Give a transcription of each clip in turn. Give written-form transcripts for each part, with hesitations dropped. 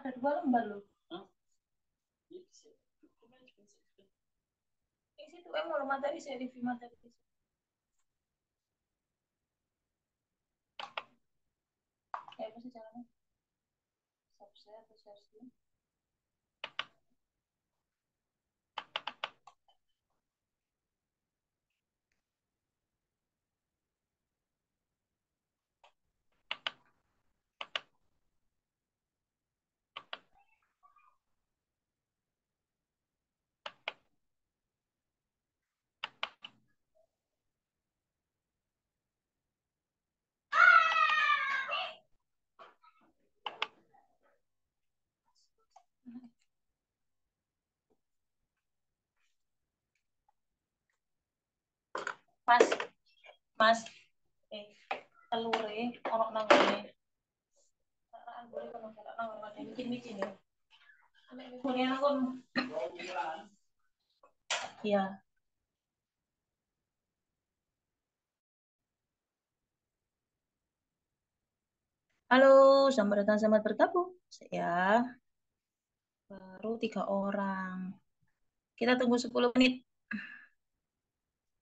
Ada 2 lembar loh. Di situ mau materi saya review materi. Ya apa sih caranya? Subshare atau share screen? Mas, Mas, telure ono nang ngene. Boleh kalau nang ngene micin-micin ya. Nek kuliah aku. Iya. Halo, selamat datang, selamat bergabung. Ya, baru 3 orang. Kita tunggu 10 menit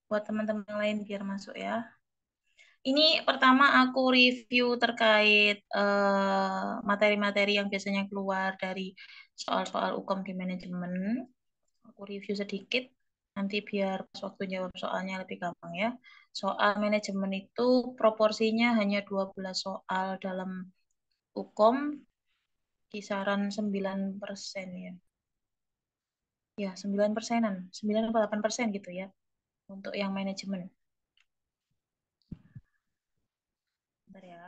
buat teman-teman yang lain biar masuk ya. Ini pertama aku review terkait materi-materi yang biasanya keluar dari soal-soal UKM di manajemen. Aku review sedikit, nanti biar pas waktu jawab soalnya lebih gampang ya. Soal manajemen itu proporsinya hanya 12 soal dalam UKM, kisaran 9% ya. Ya, 9%-an, 9 atau 8% gitu ya, untuk yang manajemen. Bentar ya.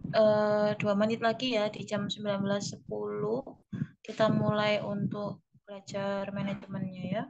2 menit lagi ya, di jam 19.10 kita mulai untuk belajar manajemennya ya.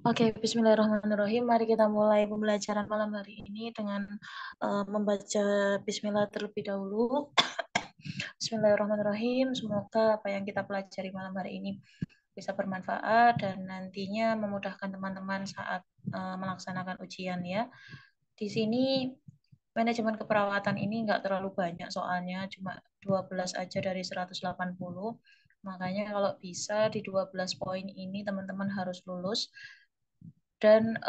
Oke, Bismillahirrahmanirrahim. Mari kita mulai pembelajaran malam hari ini dengan membaca Bismillah terlebih dahulu. Bismillahirrahmanirrahim. Semoga apa yang kita pelajari malam hari ini bisa bermanfaat dan nantinya memudahkan teman-teman saat melaksanakan ujian ya. Di sini manajemen keperawatan ini nggak terlalu banyak soalnya, cuma 12 aja dari 180. Makanya kalau bisa di 12 poin ini teman-teman harus lulus dan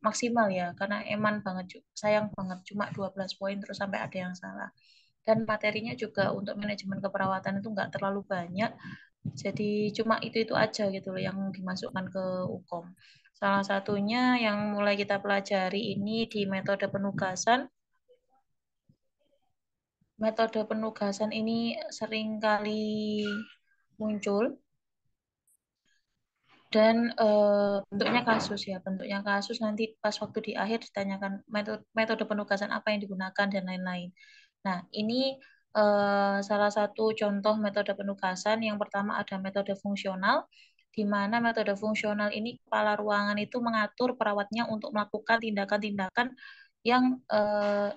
maksimal ya, karena eman banget, sayang banget cuma 12 poin terus sampai ada yang salah. Dan materinya juga untuk manajemen keperawatan itu nggak terlalu banyak, jadi cuma itu aja gitu loh yang dimasukkan ke UKOM. Salah satunya yang mulai kita pelajari ini di metode penugasan. Metode penugasan ini sering kali muncul dan bentuknya kasus ya, bentuknya kasus nanti pas waktu di akhir ditanyakan metode penugasan apa yang digunakan dan lain-lain. Nah, ini salah satu contoh metode penugasan. Yang pertama ada metode fungsional, di mana metode fungsional ini kepala ruangan itu mengatur perawatnya untuk melakukan tindakan-tindakan yang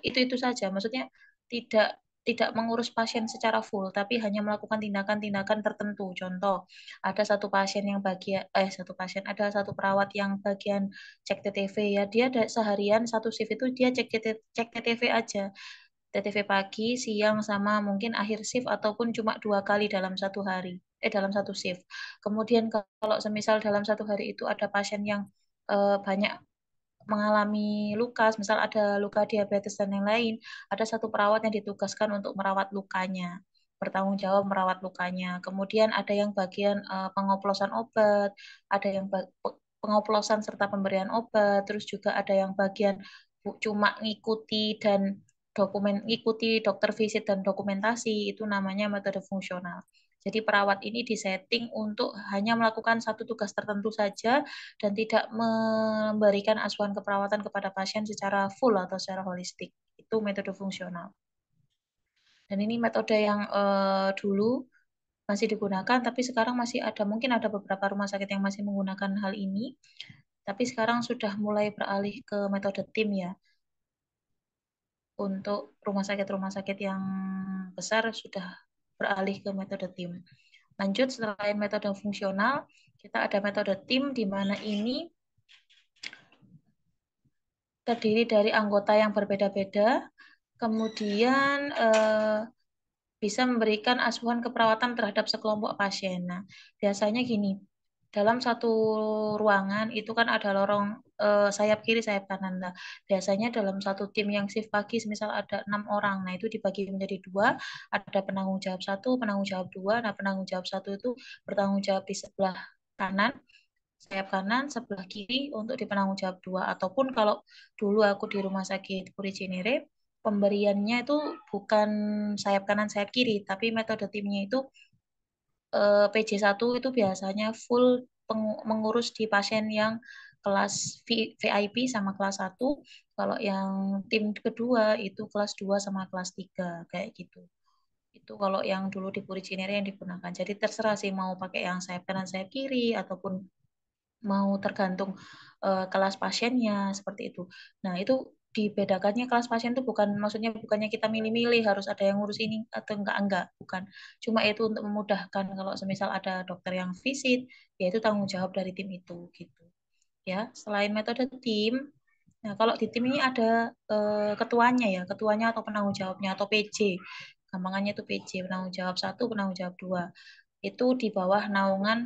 itu saja. Maksudnya tidak tidak mengurus pasien secara full, tapi hanya melakukan tindakan-tindakan tertentu. Contoh, ada satu pasien yang ada satu perawat yang bagian cek TTV ya, dia seharian satu shift itu dia cek TTV aja. TTV pagi, siang, sama mungkin akhir shift ataupun cuma 2 kali dalam satu hari, dalam satu shift. Kemudian kalau semisal dalam satu hari itu ada pasien yang banyak mengalami luka, misal ada luka diabetes dan yang lain, ada satu perawat yang ditugaskan untuk merawat lukanya, bertanggung jawab merawat lukanya. Kemudian ada yang bagian pengoplosan obat, ada yang pengoplosan serta pemberian obat, terus juga ada yang bagian cuma ngikuti dan ngikuti dokter visit dan dokumentasi, itu namanya metode fungsional. Jadi perawat ini disetting untuk hanya melakukan satu tugas tertentu saja dan tidak memberikan asuhan keperawatan kepada pasien secara full atau secara holistik. Itu metode fungsional. Dan ini metode yang dulu masih digunakan, tapi sekarang masih ada, mungkin ada beberapa rumah sakit yang masih menggunakan hal ini, tapi sekarang sudah mulai beralih ke metode tim ya. Untuk rumah sakit yang besar sudah beralih ke metode tim. Lanjut, selain metode fungsional, kita ada metode tim di mana ini terdiri dari anggota yang berbeda-beda, kemudian bisa memberikan asuhan keperawatan terhadap sekelompok pasien. Nah, biasanya gini, dalam satu ruangan itu kan ada lorong sayap kiri, sayap kanan. Nah, biasanya dalam satu tim yang shift pagi, misal ada 6 orang, nah itu dibagi menjadi dua, ada penanggung jawab satu, penanggung jawab dua. Nah, penanggung jawab satu itu bertanggung jawab di sebelah kanan, sayap kanan, sebelah kiri untuk di penanggung jawab dua. Ataupun kalau dulu aku di rumah sakit Puri Cinere, pemberiannya itu bukan sayap kanan, sayap kiri, tapi metode timnya itu PJ1 itu biasanya full mengurus di pasien yang kelas VIP sama kelas 1. Kalau yang tim kedua itu kelas 2 sama kelas 3 kayak gitu. Itu kalau yang dulu di Puri Cinere yang digunakan. Jadi terserah sih mau pakai yang sayap kanan, sayap kiri, ataupun mau tergantung kelas pasiennya seperti itu. Nah, itu dibedakannya kelas pasien itu bukan maksudnya bukannya kita milih-milih harus ada yang ngurus ini atau enggak, bukan. Cuma itu untuk memudahkan kalau semisal ada dokter yang visit, yaitu tanggung jawab dari tim itu gitu. Ya, selain metode tim, nah kalau di tim ini ada ketuanya ya, ketuanya atau penanggung jawabnya atau PJ. Gampangannya itu PJ, penanggung jawab satu, penanggung jawab dua, itu di bawah naungan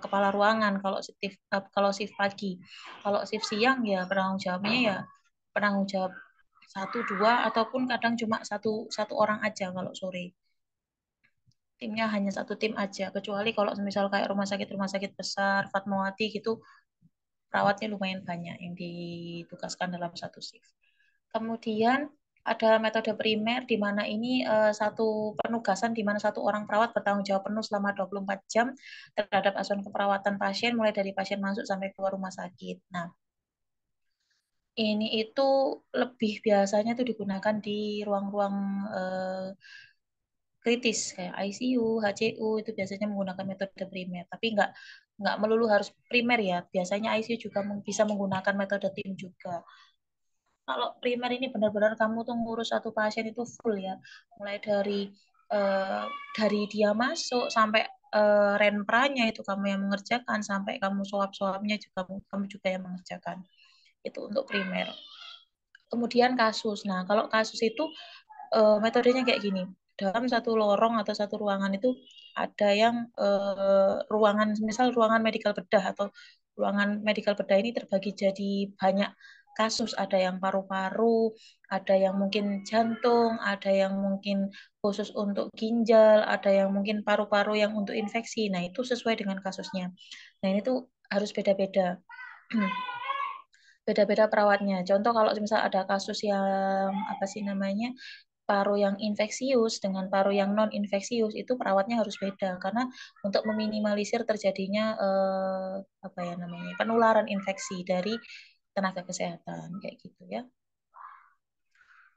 kepala ruangan kalau shift pagi. Kalau shift siang ya penanggung jawabnya ya penanggung jawab satu dua ataupun kadang cuma satu satu orang aja kalau sore. Timnya hanya satu tim aja. Kecuali kalau misal kayak rumah sakit besar, Fatmawati gitu, perawatnya lumayan banyak yang ditugaskan dalam satu shift. Kemudian ada metode primer di mana ini satu penugasan di mana satu orang perawat bertanggung jawab penuh selama 24 jam terhadap asuhan keperawatan pasien mulai dari pasien masuk sampai keluar rumah sakit. Nah, ini itu lebih biasanya itu digunakan di ruang-ruang kritis kayak ICU, HCU itu biasanya menggunakan metode primer. Tapi nggak melulu harus primer ya. Biasanya ICU juga bisa menggunakan metode tim juga. Kalau primer ini benar-benar kamu tuh ngurus satu pasien itu full ya, mulai eh, dari dia masuk sampai renpranya itu kamu yang mengerjakan, sampai kamu suap-suapnya juga kamu juga yang mengerjakan. Itu untuk primer. Kemudian kasus. Nah, kalau kasus itu metodenya kayak gini. Dalam satu lorong atau satu ruangan itu ada yang ruangan, misal ruangan medical bedah atau ruangan medical bedah ini terbagi jadi banyak kasus. Ada yang paru-paru, ada yang mungkin jantung, ada yang mungkin khusus untuk ginjal, ada yang mungkin paru-paru yang untuk infeksi. Nah, itu sesuai dengan kasusnya. Nah, ini tuh harus beda-beda. Beda-beda perawatnya. Contoh kalau misal ada kasus yang apa sih namanya paru yang infeksius dengan paru yang non infeksius itu perawatnya harus beda karena untuk meminimalisir terjadinya apa ya namanya penularan infeksi dari tenaga kesehatan kayak gitu ya.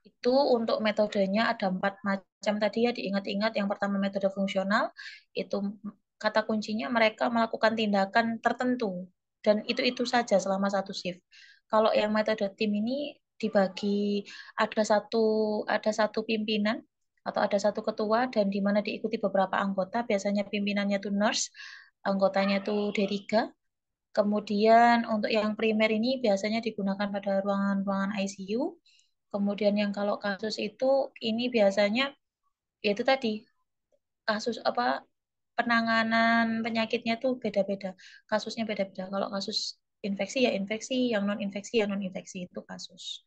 Itu untuk metodenya ada 4 macam tadi ya, diingat-ingat. Yang pertama metode fungsional, itu kata kuncinya mereka melakukan tindakan tertentu dan itu saja selama satu shift. Kalau yang metode tim ini dibagi ada satu pimpinan atau ada satu ketua dan di mana diikuti beberapa anggota, biasanya pimpinannya tuh nurse, anggotanya tuh D3. Kemudian untuk yang primer ini biasanya digunakan pada ruangan-ruangan ICU. Kemudian yang kalau kasus itu ini biasanya yaitu tadi kasus apa penanganan penyakitnya tuh beda-beda. Kasusnya beda-beda. Kalau kasus infeksi ya infeksi, yang non infeksi ya non infeksi itu kasus.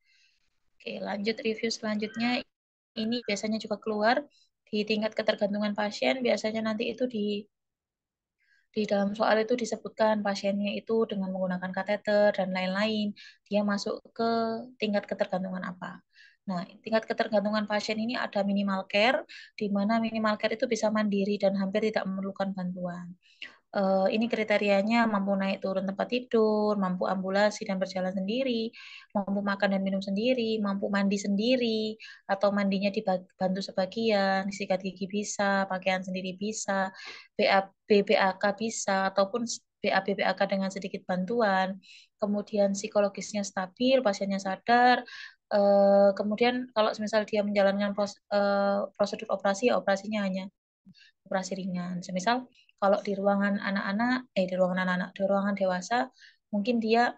Oke, lanjut review selanjutnya. Ini biasanya juga keluar di tingkat ketergantungan pasien. Biasanya nanti itu di dalam soal itu disebutkan pasiennya itu dengan menggunakan kateter dan lain-lain, dia masuk ke tingkat ketergantungan apa. Nah, tingkat ketergantungan pasien ini ada minimal care, di mana minimal care itu bisa mandiri dan hampir tidak memerlukan bantuan. Ini kriterianya mampu naik turun tempat tidur, mampu ambulasi dan berjalan sendiri, mampu makan dan minum sendiri, mampu mandi sendiri, atau mandinya dibantu sebagian, sikat gigi bisa, pakaian sendiri bisa, BAK bisa, ataupun BAK dengan sedikit bantuan. Kemudian psikologisnya stabil, pasiennya sadar. Kemudian kalau misal dia menjalankan prosedur operasi, ya operasinya hanya operasi ringan. Semisal kalau di ruangan anak-anak, di ruangan anak-anak, di ruangan dewasa, mungkin dia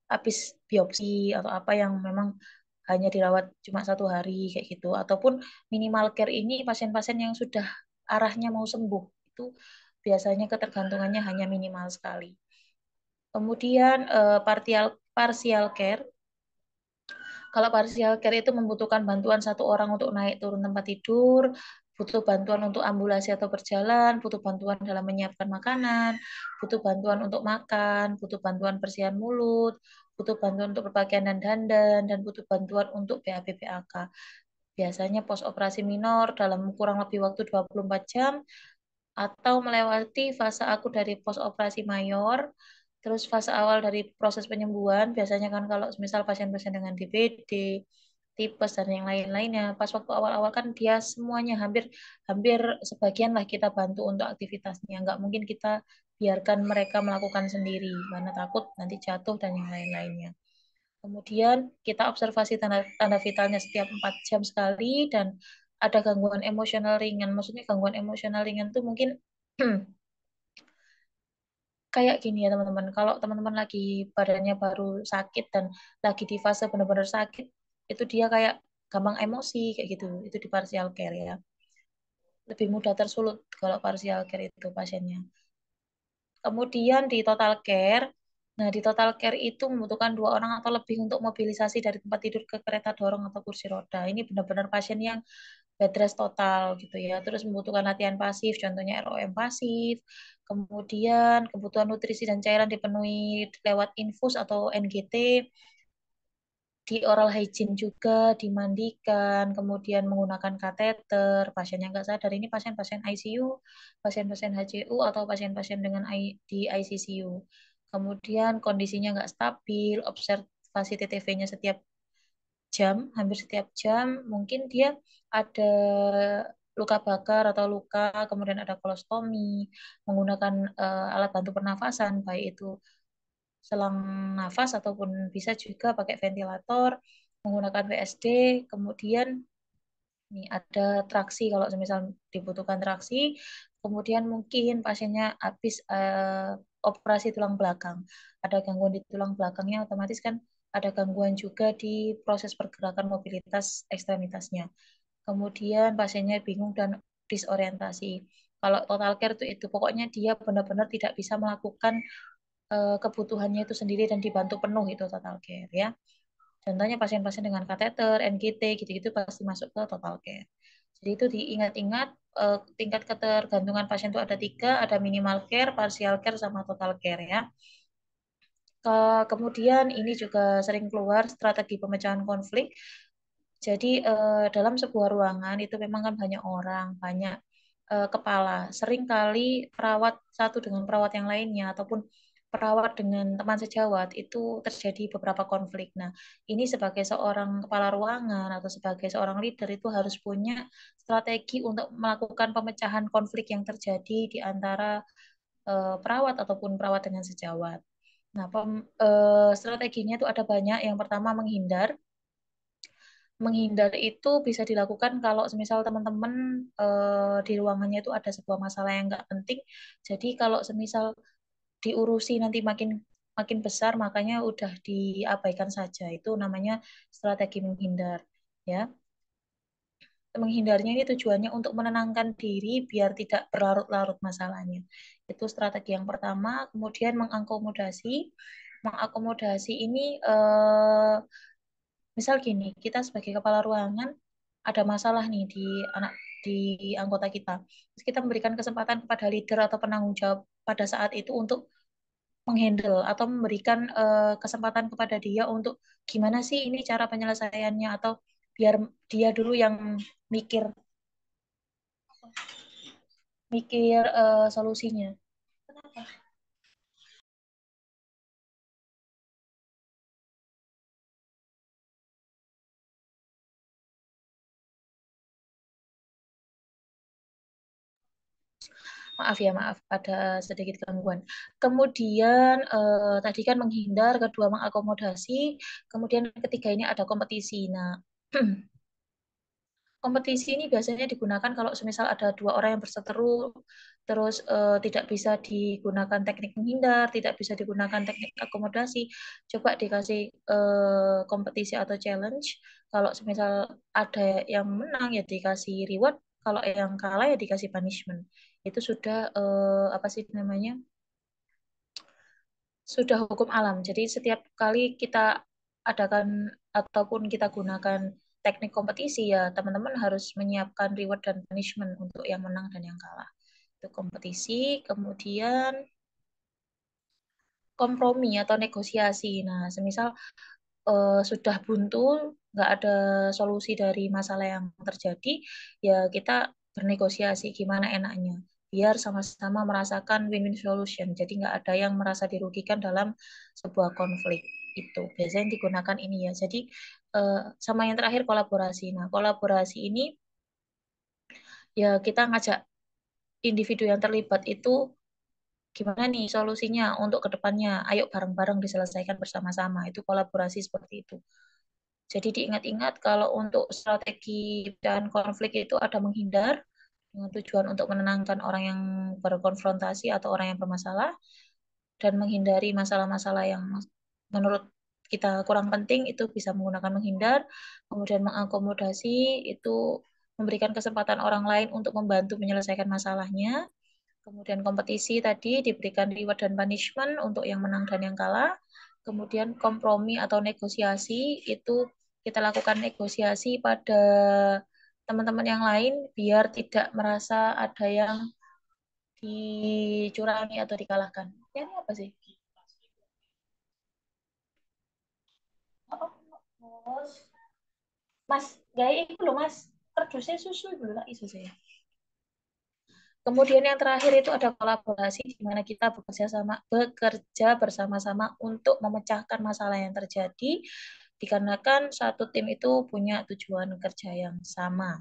habis biopsi atau apa yang memang hanya dirawat cuma 1 hari kayak gitu. Ataupun minimal care ini pasien-pasien yang sudah arahnya mau sembuh itu biasanya ketergantungannya hanya minimal sekali. Kemudian partial partial care. Kalau partial care itu membutuhkan bantuan satu orang untuk naik turun tempat tidur, butuh bantuan untuk ambulasi atau berjalan, butuh bantuan dalam menyiapkan makanan, butuh bantuan untuk makan, butuh bantuan bersihan mulut, butuh bantuan untuk berpakaian dan dandan, dan butuh bantuan untuk BAB-BAK. Biasanya pos operasi minor dalam kurang lebih waktu 24 jam atau melewati fase akut dari pos operasi mayor, terus fase awal dari proses penyembuhan, biasanya kan kalau misal pasien-pasien dengan DBD, tipes dan yang lain-lainnya, pas waktu awal-awal kan dia semuanya hampir hampir sebagian lah kita bantu untuk aktivitasnya, nggak mungkin kita biarkan mereka melakukan sendiri karena takut nanti jatuh dan yang lain-lainnya. Kemudian kita observasi tanda vitalnya setiap 4 jam sekali dan ada gangguan emosional ringan. Maksudnya gangguan emosional ringan itu mungkin kayak gini ya teman-teman. Kalau teman-teman lagi badannya baru sakit dan lagi di fase benar-benar sakit, itu dia kayak gampang emosi kayak gitu. Itu di partial care ya. Lebih mudah tersulut kalau partial care itu pasiennya. Kemudian di total care, nah di total care itu membutuhkan 2 orang atau lebih untuk mobilisasi dari tempat tidur ke kereta dorong atau kursi roda. Ini benar-benar pasien yang bed rest total gitu ya. Terus membutuhkan latihan pasif, contohnya ROM pasif. Kemudian kebutuhan nutrisi dan cairan dipenuhi lewat infus atau NGT, di oral hygiene juga, dimandikan, kemudian menggunakan kateter, pasien yang nggak sadar ini pasien-pasien ICU, pasien-pasien HCU, atau pasien-pasien dengan di ICCU. Kemudian kondisinya nggak stabil, observasi TTV-nya setiap jam, hampir setiap jam, mungkin dia ada luka bakar atau luka, kemudian ada kolostomi, menggunakan alat bantu pernafasan, baik itu selang nafas ataupun bisa juga pakai ventilator, menggunakan VSD, kemudian nih ada traksi kalau misal dibutuhkan traksi, kemudian mungkin pasiennya habis operasi tulang belakang, ada gangguan di tulang belakangnya, otomatis kan ada gangguan juga di proses pergerakan mobilitas ekstremitasnya. Kemudian pasiennya bingung dan disorientasi. Kalau total care itu pokoknya dia benar-benar tidak bisa melakukan kebutuhannya itu sendiri dan dibantu penuh itu total care ya. Contohnya pasien-pasien dengan kateter, NGT gitu-gitu pasti masuk ke total care. Jadi itu diingat-ingat tingkat ketergantungan pasien itu ada 3, ada minimal care, partial care, sama total care ya. Kemudian ini juga sering keluar strategi pemecahan konflik. Jadi dalam sebuah ruangan itu memang kan banyak orang, banyak kepala. Seringkali perawat satu dengan perawat yang lainnya ataupun perawat dengan teman sejawat itu terjadi beberapa konflik. Nah, ini sebagai seorang kepala ruangan atau sebagai seorang leader itu harus punya strategi untuk melakukan pemecahan konflik yang terjadi di antara perawat ataupun perawat dengan sejawat. Nah, strateginya itu ada banyak. Yang pertama menghindar. Menghindar itu bisa dilakukan kalau semisal teman-teman di ruangannya itu ada sebuah masalah yang nggak penting. Jadi kalau semisal diurusi nanti makin makin besar, makanya udah diabaikan saja. Itu namanya strategi menghindar. Ya, menghindarnya ini tujuannya untuk menenangkan diri biar tidak berlarut-larut masalahnya. Itu strategi yang pertama. Kemudian mengakomodasi. Mengakomodasi ini misal gini, kita sebagai kepala ruangan ada masalah nih di anggota kita. Terus kita memberikan kesempatan kepada leader atau penanggung jawab pada saat itu untuk menghandle atau memberikan kesempatan kepada dia untuk gimana sih ini cara penyelesaiannya, atau biar dia dulu yang mikir mikir solusinya. Maaf ya, maaf ada sedikit gangguan. Kemudian tadi kan menghindar, kedua mengakomodasi, kemudian ketiga ini ada kompetisi. Nah, kompetisi ini biasanya digunakan kalau semisal ada dua orang yang berseteru, terus tidak bisa digunakan teknik menghindar, tidak bisa digunakan teknik akomodasi. Coba dikasih kompetisi atau challenge. Kalau semisal ada yang menang ya dikasih reward, kalau yang kalah ya dikasih punishment. Itu sudah apa sih namanya? Sudah hukum alam. Jadi setiap kali kita adakan ataupun kita gunakan teknik kompetisi ya teman-teman harus menyiapkan reward dan punishment untuk yang menang dan yang kalah. Itu kompetisi, kemudian kompromi atau negosiasi. Nah, semisal sudah buntu, nggak ada solusi dari masalah yang terjadi, ya kita bernegosiasi gimana enaknya, biar sama-sama merasakan win-win solution. Jadi nggak ada yang merasa dirugikan dalam sebuah konflik. Itu biasanya digunakan ini ya. Jadi sama yang terakhir kolaborasi. Nah, kolaborasi ini ya kita ngajak individu yang terlibat itu gimana nih solusinya untuk kedepannya. Ayo bareng-bareng diselesaikan bersama-sama. Itu kolaborasi seperti itu. Jadi diingat-ingat kalau untuk strategi dan konflik itu ada menghindar dengan tujuan untuk menenangkan orang yang berkonfrontasi atau orang yang bermasalah dan menghindari masalah-masalah yang menurut kita kurang penting itu bisa menggunakan menghindar, kemudian mengakomodasi itu memberikan kesempatan orang lain untuk membantu menyelesaikan masalahnya. Kemudian kompetisi tadi diberikan reward dan punishment untuk yang menang dan yang kalah. Kemudian kompromi atau negosiasi itu kita lakukan negosiasi pada teman-teman yang lain biar tidak merasa ada yang dicurangi atau dikalahkan. Ya, ini apa sih? Oh, Mas, gaya itu loh Mas. Kardusnya susu dulu lah isu saya. Kemudian yang terakhir itu ada kolaborasi di mana kita bekerja bersama-sama untuk memecahkan masalah yang terjadi dikarenakan satu tim itu punya tujuan kerja yang sama.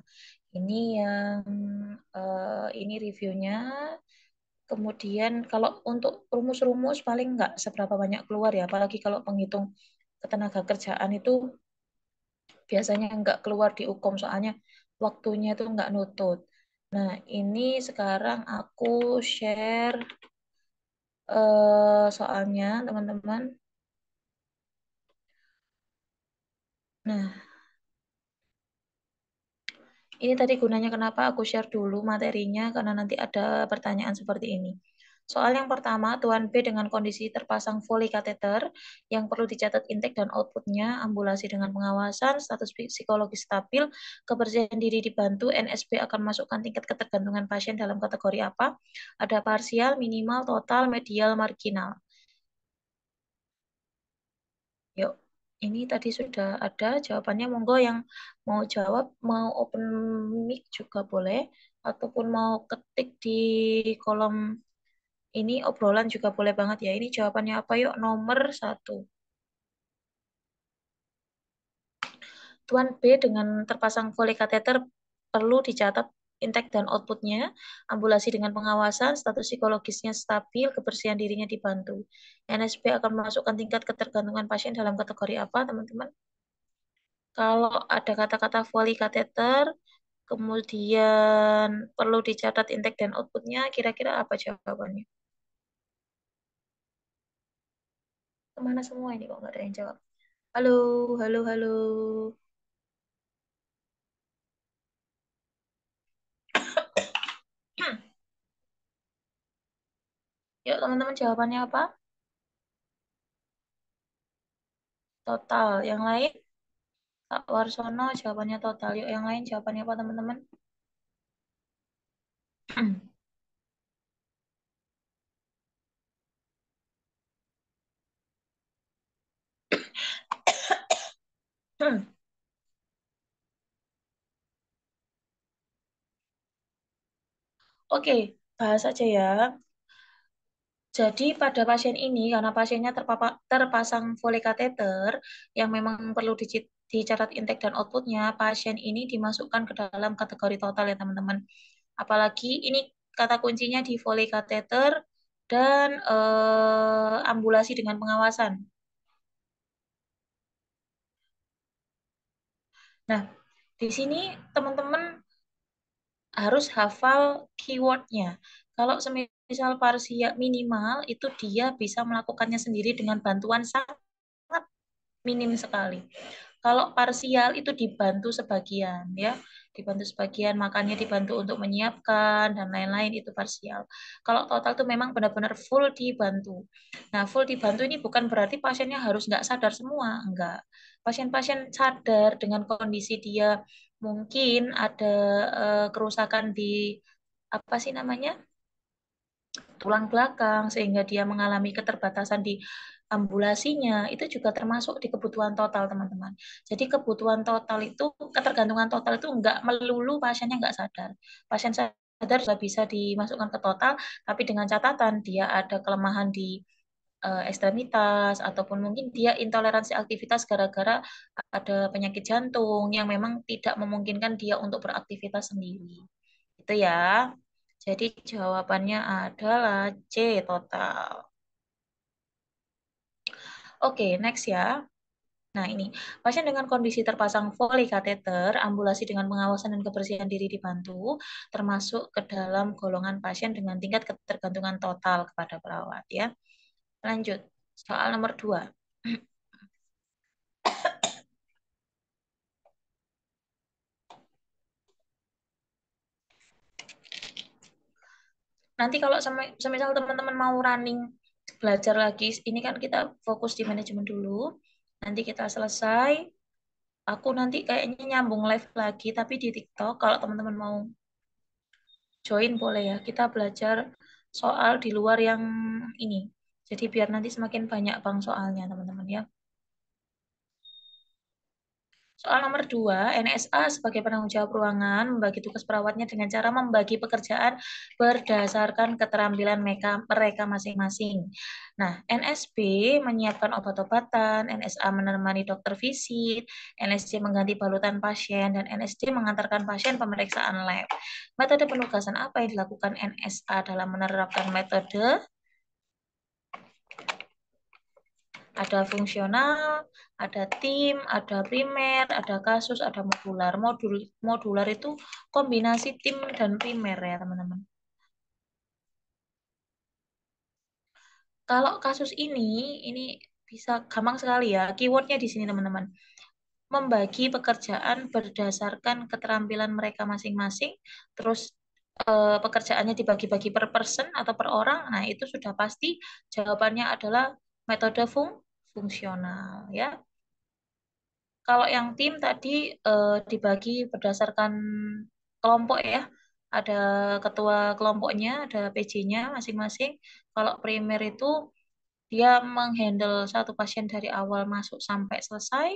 Ini yang ini reviewnya. Kemudian kalau untuk rumus-rumus paling nggak seberapa banyak keluar ya, apalagi kalau penghitung ketenaga kerjaan itu biasanya nggak keluar di UKOM soalnya waktunya itu nggak nutut. Nah, ini sekarang aku share soalnya teman-teman. Nah, ini tadi gunanya kenapa aku share dulu materinya karena nanti ada pertanyaan seperti ini. Soal yang pertama, Tuan B dengan kondisi terpasang Foley kateter yang perlu dicatat intake dan outputnya, ambulasi dengan pengawasan, status psikologis stabil, kebersihan diri dibantu, NSP akan masukkan tingkat ketergantungan pasien dalam kategori apa? Ada parsial, minimal, total, medial, marginal. Yuk, ini tadi sudah ada jawabannya. Monggo yang mau jawab, mau open mic juga boleh, ataupun mau ketik di kolom ini obrolan juga boleh banget ya. Ini jawabannya apa yuk? Nomor satu. Tuan B dengan terpasang Foley kateter perlu dicatat intake dan outputnya, ambulasi dengan pengawasan, status psikologisnya stabil, kebersihan dirinya dibantu. NSP akan memasukkan tingkat ketergantungan pasien dalam kategori apa, teman-teman? Kalau ada kata-kata Foley kateter, kemudian perlu dicatat intake dan outputnya, kira-kira apa jawabannya? Kemana semua ini kok nggak ada yang jawab? Halo, halo, halo. Yuk teman-teman jawabannya apa? Total. Yang lain? Kak Warsono jawabannya total. Yuk yang lain jawabannya apa teman-teman? Oke, bahas aja ya. Jadi pada pasien ini, karena pasiennya terpasang Foley kateter yang memang perlu dicatat intake dan outputnya, pasien ini dimasukkan ke dalam kategori total ya teman-teman. Apalagi ini kata kuncinya di Foley kateter dan ambulasi dengan pengawasan. Nah, di sini teman-teman harus hafal keywordnya. Kalau semisal parsial minimal itu dia bisa melakukannya sendiri dengan bantuan sangat minim sekali. Kalau parsial itu dibantu sebagian ya, dibantu sebagian, makanya dibantu untuk menyiapkan dan lain-lain itu parsial. Kalau total itu memang benar-benar full dibantu. Nah, full dibantu ini bukan berarti pasiennya harus nggak sadar semua, enggak. Pasien-pasien sadar dengan kondisi dia mungkin ada kerusakan di apa sih namanya tulang belakang sehingga dia mengalami keterbatasan di ambulasinya itu juga termasuk di kebutuhan total teman-teman. Jadi kebutuhan total itu ketergantungan total itu enggak melulu pasiennya enggak sadar. Pasien sadar sudah bisa dimasukkan ke total, tapi dengan catatan dia ada kelemahan di ekstremitas ataupun mungkin dia intoleransi aktivitas gara-gara ada penyakit jantung yang memang tidak memungkinkan dia untuk beraktivitas sendiri. Itu ya. Jadi jawabannya adalah C total. Oke, next ya. Nah, ini pasien dengan kondisi terpasang Foley kateter, ambulasi dengan pengawasan dan kebersihan diri dibantu, termasuk ke dalam golongan pasien dengan tingkat ketergantungan total kepada perawat ya. Lanjut, soal nomor 2. Nanti kalau semisal teman-teman mau running belajar lagi, ini kan kita fokus di manajemen dulu. Nanti kita selesai, aku nanti kayaknya nyambung live lagi, tapi di TikTok kalau teman-teman mau join boleh ya. Kita belajar soal di luar yang ini. Jadi biar nanti semakin banyak bang soalnya teman-teman ya. Soal nomor 2, NSA sebagai penanggung jawab ruangan membagi tugas perawatnya dengan cara membagi pekerjaan berdasarkan keterampilan mereka masing-masing. Nah, NSB menyiapkan obat-obatan, NSA menemani dokter visit, NSC mengganti balutan pasien, dan NSD mengantarkan pasien pemeriksaan lab. Metode penugasan apa yang dilakukan NSA dalam menerapkan metode? Ada fungsional, ada tim, ada primer, ada kasus, ada modular. Modular itu kombinasi tim dan primer ya, teman-teman. Kalau kasus ini bisa gampang sekali ya. Keywordnya di sini, teman-teman. Membagi pekerjaan berdasarkan keterampilan mereka masing-masing, terus pekerjaannya dibagi-bagi per person atau per orang. Nah, itu sudah pasti jawabannya adalah metode fungsional ya. Kalau yang tim tadi dibagi berdasarkan kelompok ya. Ada ketua kelompoknya, ada PJ-nya masing-masing. Kalau primer itu dia menghandle satu pasien dari awal masuk sampai selesai,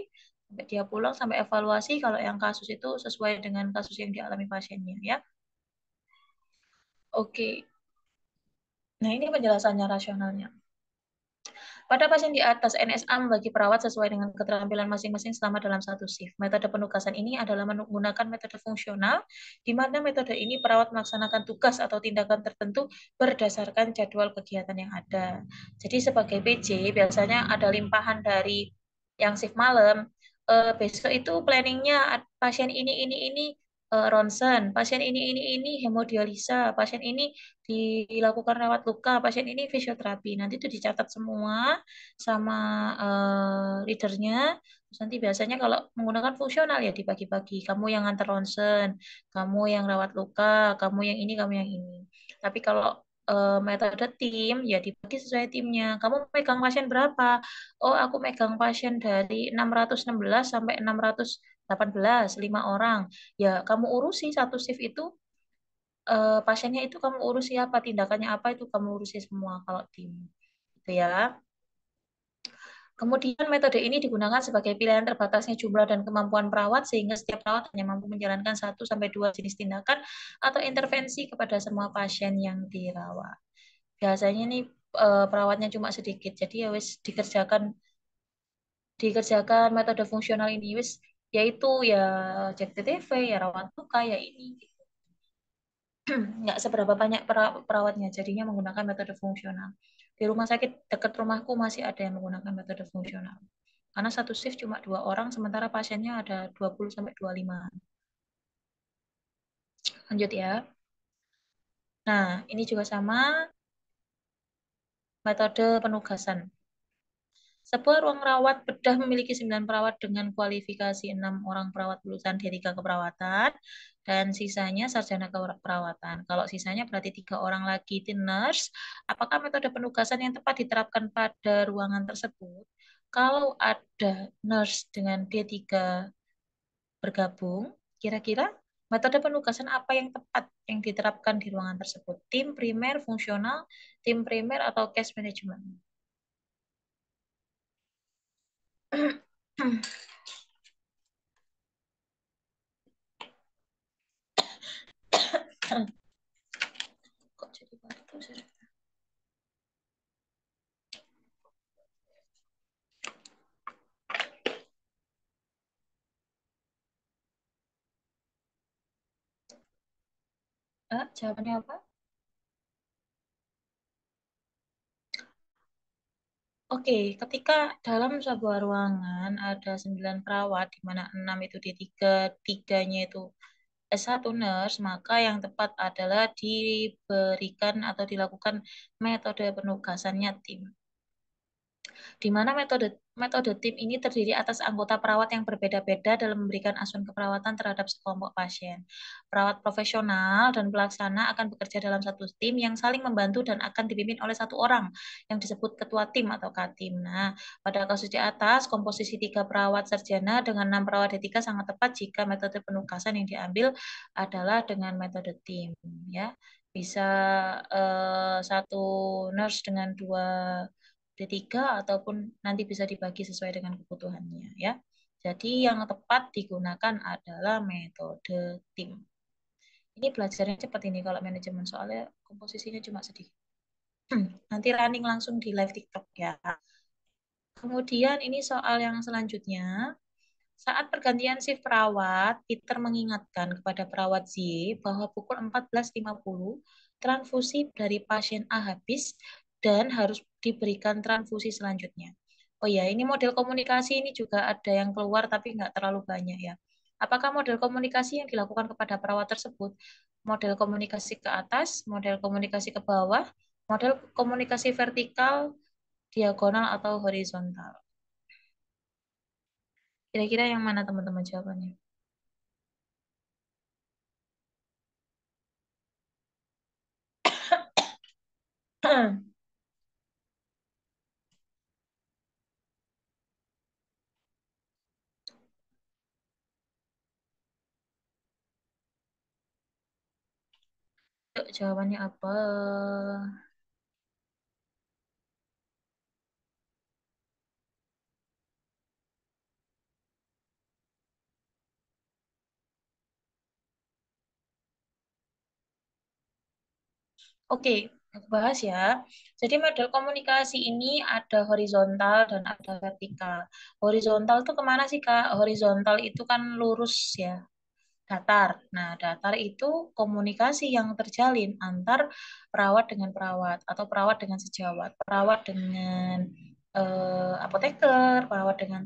sampai dia pulang, sampai evaluasi. Kalau yang kasus itu sesuai dengan kasus yang dialami pasiennya ya. Oke. Nah, ini penjelasannya rasionalnya. Pada pasien di atas, NSA membagi perawat sesuai dengan keterampilan masing-masing selama dalam satu shift. Metode penugasan ini adalah menggunakan metode fungsional, di mana metode ini perawat melaksanakan tugas atau tindakan tertentu berdasarkan jadwal kegiatan yang ada. Jadi sebagai PJ, biasanya ada limpahan dari yang shift malam, besok itu planningnya pasien ini ronsen, pasien ini hemodialisa, pasien ini dilakukan rawat luka, pasien ini fisioterapi. Nanti itu dicatat semua sama leadernya. Terus nanti biasanya kalau menggunakan fungsional ya dibagi-bagi. Kamu yang nganter ronsen, kamu yang rawat luka, kamu yang ini, kamu yang ini. Tapi kalau metode tim ya dibagi sesuai timnya. Kamu pegang pasien berapa? Oh, aku megang pasien dari 616 sampai 618, 5 orang. Ya, kamu urusi satu shift itu pasiennya itu kamu urusi apa, tindakannya apa itu kamu urusi semua kalau tim. Gitu ya. Kemudian metode ini digunakan sebagai pilihan terbatasnya jumlah dan kemampuan perawat sehingga setiap perawat hanya mampu menjalankan 1 sampai 2 jenis tindakan atau intervensi kepada semua pasien yang dirawat. Biasanya nih perawatnya cuma sedikit. Jadi ya wis dikerjakan metode fungsional ini wis yaitu ya cek TTV, ya rawat luka, ya ini. Nggak seberapa banyak perawatnya, jadinya menggunakan metode fungsional. Di rumah sakit dekat rumahku masih ada yang menggunakan metode fungsional. Karena satu shift cuma 2 orang, sementara pasiennya ada 20 sampai 25. Lanjut ya. Nah, ini juga sama metode penugasan. Sebuah ruang rawat bedah memiliki 9 perawat dengan kualifikasi 6 orang perawat lulusan D3 keperawatan dan sisanya sarjana keperawatan. Kalau sisanya berarti 3 orang lagi tim nurse. Apakah metode penugasan yang tepat diterapkan pada ruangan tersebut? Kalau ada nurse dengan D3 bergabung, kira-kira metode penugasan apa yang tepat yang diterapkan di ruangan tersebut? Tim primer, fungsional, tim primer, atau case management? Kok jadi batuk sih? Jawabannya apa? Oke, ketika dalam sebuah ruangan ada 9 perawat, di mana 6 itu di tiganya itu S1 nurse, maka yang tepat adalah diberikan atau dilakukan metode penugasannya tim. Di mana metode metode tim ini terdiri atas anggota perawat yang berbeda-beda dalam memberikan asuhan keperawatan terhadap sekelompok pasien. Perawat profesional dan pelaksana akan bekerja dalam satu tim yang saling membantu dan akan dipimpin oleh satu orang yang disebut ketua tim atau Katim. Nah, pada kasus di atas, komposisi 3 perawat sarjana dengan 6 perawat D3 sangat tepat jika metode penugasan yang diambil adalah dengan metode tim. Ya, bisa satu nurse dengan 2 D3 ataupun nanti bisa dibagi sesuai dengan kebutuhannya ya. Jadi yang tepat digunakan adalah metode tim. Ini belajarnya cepat ini kalau manajemen soalnya komposisinya cuma sedikit. Nanti running langsung di live TikTok ya. Kemudian ini soal yang selanjutnya. Saat pergantian shift perawat, Peter mengingatkan kepada perawat Z bahwa pukul 14.50 transfusi dari pasien A habis dan harus diberikan transfusi selanjutnya. Oh ya, ini model komunikasi ini juga ada yang keluar tapi nggak terlalu banyak ya. Apakah model komunikasi yang dilakukan kepada perawat tersebut? Model komunikasi ke atas, model komunikasi ke bawah, model komunikasi vertikal, diagonal, atau horizontal? Kira-kira yang mana teman-teman jawabannya? Yuk, jawabannya apa? Oke, aku bahas ya. Jadi model komunikasi ini ada horizontal dan ada vertikal. Horizontal tuh kemana sih, Kak? Horizontal itu kan lurus ya, datar. Nah, datar itu komunikasi yang terjalin antar perawat dengan perawat atau perawat dengan sejawat, perawat dengan apoteker, perawat dengan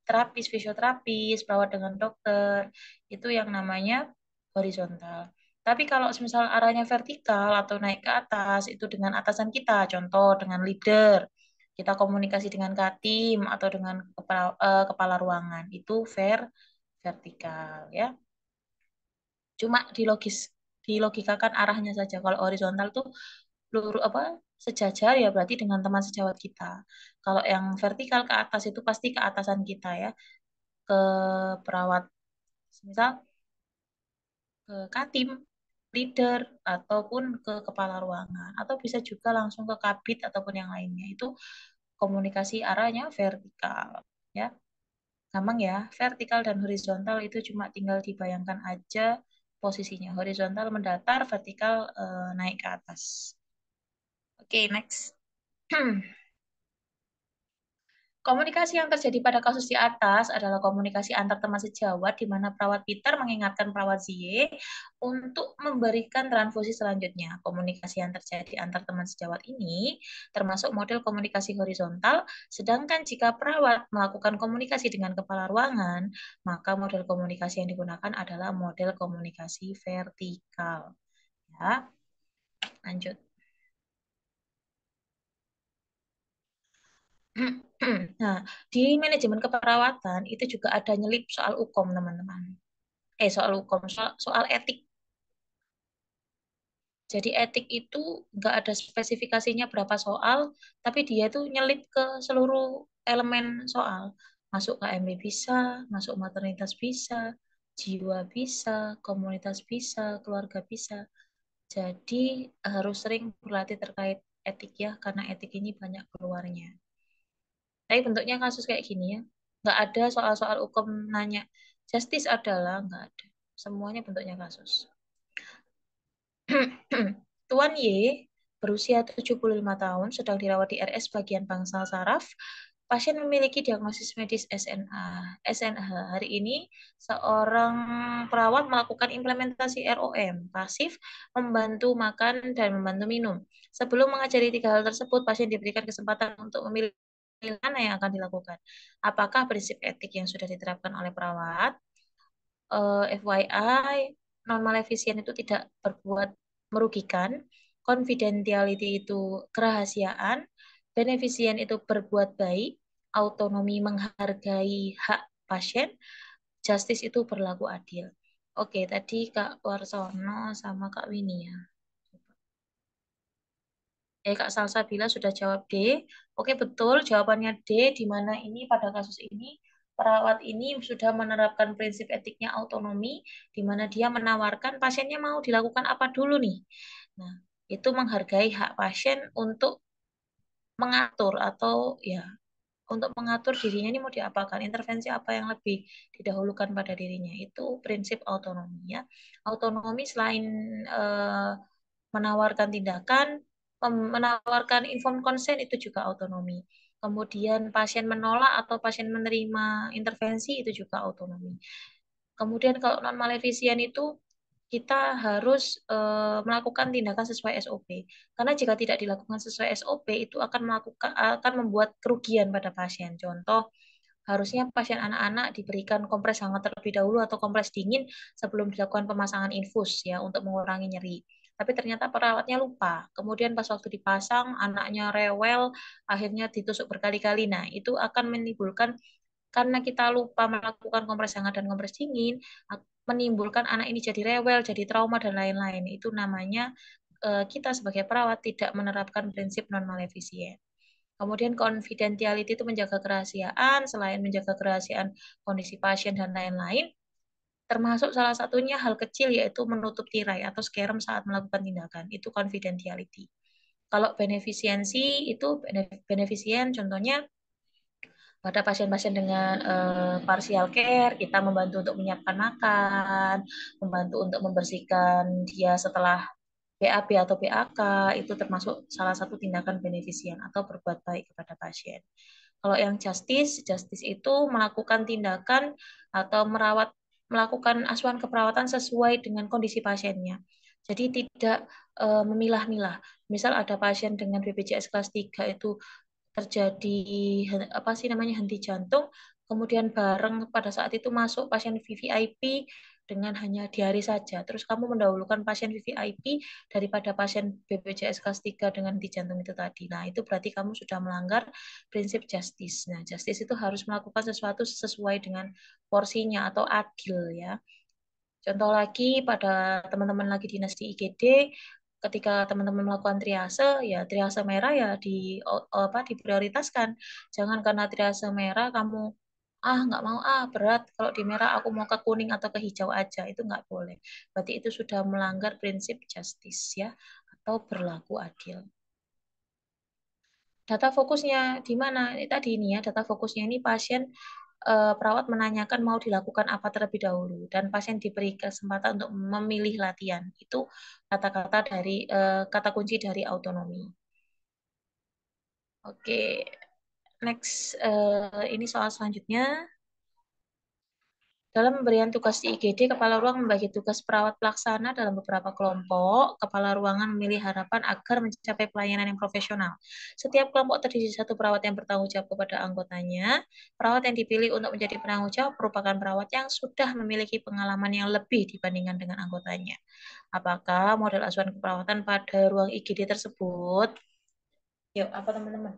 terapis, fisioterapis, perawat dengan dokter. Itu yang namanya horizontal. Tapi kalau misal arahnya vertikal atau naik ke atas, itu dengan atasan kita, contoh dengan leader. Kita komunikasi dengan katim atau dengan kepala ruangan. Itu vertikal ya. Cuma dilogikakan arahnya saja. Kalau horizontal tuh lurus apa sejajar ya berarti dengan teman sejawat kita. Kalau yang vertikal ke atas itu pasti ke atasan kita ya, ke perawat, misal ke katim, leader, ataupun ke kepala ruangan, atau bisa juga langsung ke kabit ataupun yang lainnya. Itu komunikasi arahnya vertikal ya. Gampang ya, vertikal dan horizontal itu cuma tinggal dibayangkan aja posisinya. Horizontal mendatar, vertikal naik ke atas. Oke, next. Komunikasi yang terjadi pada kasus di atas adalah komunikasi antar teman sejawat di mana perawat Peter mengingatkan perawat Zie untuk memberikan transfusi selanjutnya. Komunikasi yang terjadi antar teman sejawat ini termasuk model komunikasi horizontal, sedangkan jika perawat melakukan komunikasi dengan kepala ruangan, maka model komunikasi yang digunakan adalah model komunikasi vertikal. Ya, lanjut. Nah, di manajemen keperawatan itu juga ada nyelip soal hukum, teman-teman. Soal hukum, soal etik. Jadi etik itu nggak ada spesifikasinya berapa soal, tapi dia tuh nyelip ke seluruh elemen soal. Masuk KMB bisa, masuk maternitas bisa, jiwa bisa, komunitas bisa, keluarga bisa. Jadi harus sering berlatih terkait etik ya, karena etik ini banyak keluarnya. Tapi bentuknya kasus kayak gini ya. Nggak ada soal-soal hukum nanya. Justice adalah nggak ada. Semuanya bentuknya kasus. Tuan Y berusia 75 tahun sedang dirawat di RS bagian bangsal saraf. Pasien memiliki diagnosis medis SNA. SNH hari ini seorang perawat melakukan implementasi ROM pasif, membantu makan dan membantu minum. Sebelum mengajari tiga hal tersebut, pasien diberikan kesempatan untuk memilih mana yang akan dilakukan. Apakah prinsip etik yang sudah diterapkan oleh perawat? FYI, non-maleficent itu tidak berbuat merugikan, confidentiality itu kerahasiaan, beneficent itu berbuat baik, autonomi menghargai hak pasien, justice itu berlaku adil. Oke, tadi Kak Warsono sama Kak Winnie ya. Kak Salsabila sudah jawab D. Oke, betul. Jawabannya D, di mana ini pada kasus ini perawat ini sudah menerapkan prinsip etiknya autonomi, di mana dia menawarkan pasiennya mau dilakukan apa dulu nih. Nah, itu menghargai hak pasien untuk mengatur atau ya untuk mengatur dirinya ini mau diapakan, intervensi apa yang lebih didahulukan pada dirinya. Itu prinsip autonomi ya. Autonomi selain eh, menawarkan tindakan, menawarkan informed consent itu juga autonomi. Kemudian pasien menolak atau pasien menerima intervensi itu juga autonomi. Kemudian kalau non maleficient itu kita harus melakukan tindakan sesuai SOP. Karena jika tidak dilakukan sesuai SOP itu akan membuat kerugian pada pasien. Contoh, harusnya pasien anak-anak diberikan kompres hangat terlebih dahulu atau kompres dingin sebelum dilakukan pemasangan infus ya untuk mengurangi nyeri. Tapi ternyata perawatnya lupa. Kemudian pas waktu dipasang, anaknya rewel, akhirnya ditusuk berkali-kali. Nah, itu akan menimbulkan karena kita lupa melakukan kompres hangat dan kompres dingin, menimbulkan anak ini jadi rewel, jadi trauma dan lain-lain. Itu namanya kita sebagai perawat tidak menerapkan prinsip non maleficient. Kemudian confidentiality itu menjaga kerahasiaan, selain menjaga kerahasiaan kondisi pasien dan lain-lain, termasuk salah satunya hal kecil yaitu menutup tirai atau scarum saat melakukan tindakan. Itu confidentiality. Kalau beneficiency itu beneficient contohnya pada pasien-pasien dengan partial care, kita membantu untuk menyiapkan makan, membantu untuk membersihkan dia setelah BAB atau BAK, itu termasuk salah satu tindakan beneficient atau berbuat baik kepada pasien. Kalau yang justice, justice itu melakukan tindakan atau melakukan asuhan keperawatan sesuai dengan kondisi pasiennya. Jadi tidak memilah-milah. Misal ada pasien dengan BPJS kelas 3 itu terjadi apa sih namanya henti jantung, kemudian bareng pada saat itu masuk pasien VVIP dengan hanya diare saja. Terus kamu mendahulukan pasien VVIP daripada pasien BPJS kelas 3 dengan henti jantung itu tadi. Nah, itu berarti kamu sudah melanggar prinsip justice. Nah, justice itu harus melakukan sesuatu sesuai dengan porsinya atau adil ya. Contoh lagi pada teman-teman lagi dinas di IGD, ketika teman-teman melakukan triase, ya triase merah ya apa diprioritaskan. Jangan karena triase merah kamu nggak mau berat kalau di merah aku mau ke kuning atau ke hijau aja itu nggak boleh. Berarti itu sudah melanggar prinsip justice ya atau berlaku adil. Data fokusnya di mana? Tadi ini ya, data fokusnya ini pasien perawat menanyakan mau dilakukan apa terlebih dahulu dan pasien diberi kesempatan untuk memilih latihan. Itu kata-kata dari kata kunci dari autonomi. Oke, next, ini soal selanjutnya. Dalam pemberian tugas di IGD, Kepala Ruang membagi tugas perawat pelaksana dalam beberapa kelompok. Kepala Ruangan memilih harapan agar mencapai pelayanan yang profesional. Setiap kelompok terdiri satu perawat yang bertanggung jawab kepada anggotanya. Perawat yang dipilih untuk menjadi penanggung jawab merupakan perawat yang sudah memiliki pengalaman yang lebih dibandingkan dengan anggotanya. Apakah model asuhan keperawatan pada ruang IGD tersebut? Yuk, apa teman-teman?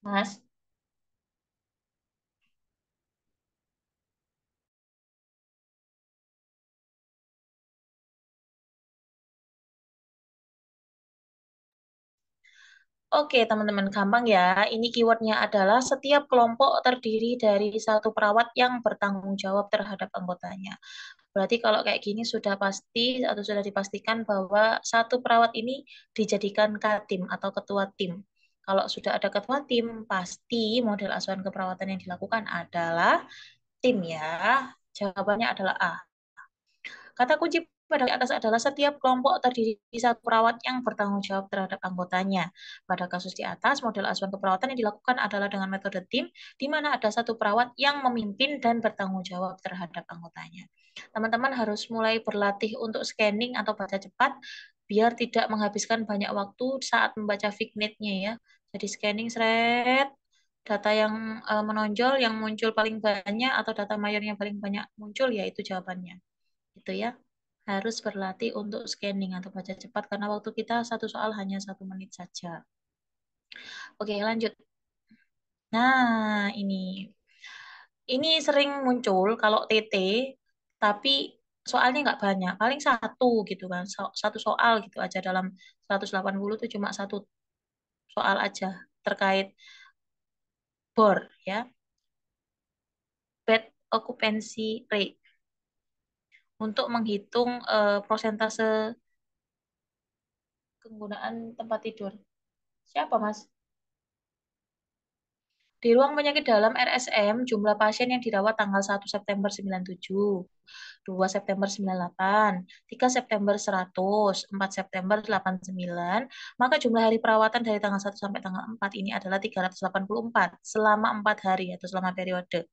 Mas, oke, teman-teman, gampang ya. Ini keywordnya adalah setiap kelompok terdiri dari satu perawat yang bertanggung jawab terhadap anggotanya. Berarti kalau kayak gini sudah pasti atau sudah dipastikan bahwa satu perawat ini dijadikan Katim atau ketua tim. Kalau sudah ada ketua tim, pasti model asuhan keperawatan yang dilakukan adalah tim ya. Jawabannya adalah A. Kata kunci pada atas adalah setiap kelompok terdiri dari satu perawat yang bertanggung jawab terhadap anggotanya. Pada kasus di atas, model asuhan keperawatan yang dilakukan adalah dengan metode tim, di mana ada satu perawat yang memimpin dan bertanggung jawab terhadap anggotanya. Teman-teman harus mulai berlatih untuk scanning atau baca cepat, biar tidak menghabiskan banyak waktu saat membaca Fignet-nya ya. Jadi scanning seret, data yang menonjol, yang muncul paling banyak, atau data mayor yang paling banyak muncul, yaitu jawabannya. Gitu ya. Harus berlatih untuk scanning atau baca cepat karena waktu kita satu soal hanya 1 menit saja. Oke, lanjut. Nah, ini sering muncul kalau TT, tapi soalnya nggak banyak, paling satu gitu kan, satu soal gitu aja dalam 180 tuh cuma satu soal aja terkait BOR ya, bed occupancy rate untuk menghitung prosentase penggunaan tempat tidur. Siapa, Mas? Di ruang penyakit dalam RSM, jumlah pasien yang dirawat tanggal 1 September 97, 2 September 98, 3 September 100, 4 September 89, maka jumlah hari perawatan dari tanggal 1 sampai tanggal 4 ini adalah 384 selama 4 hari atau selama periode.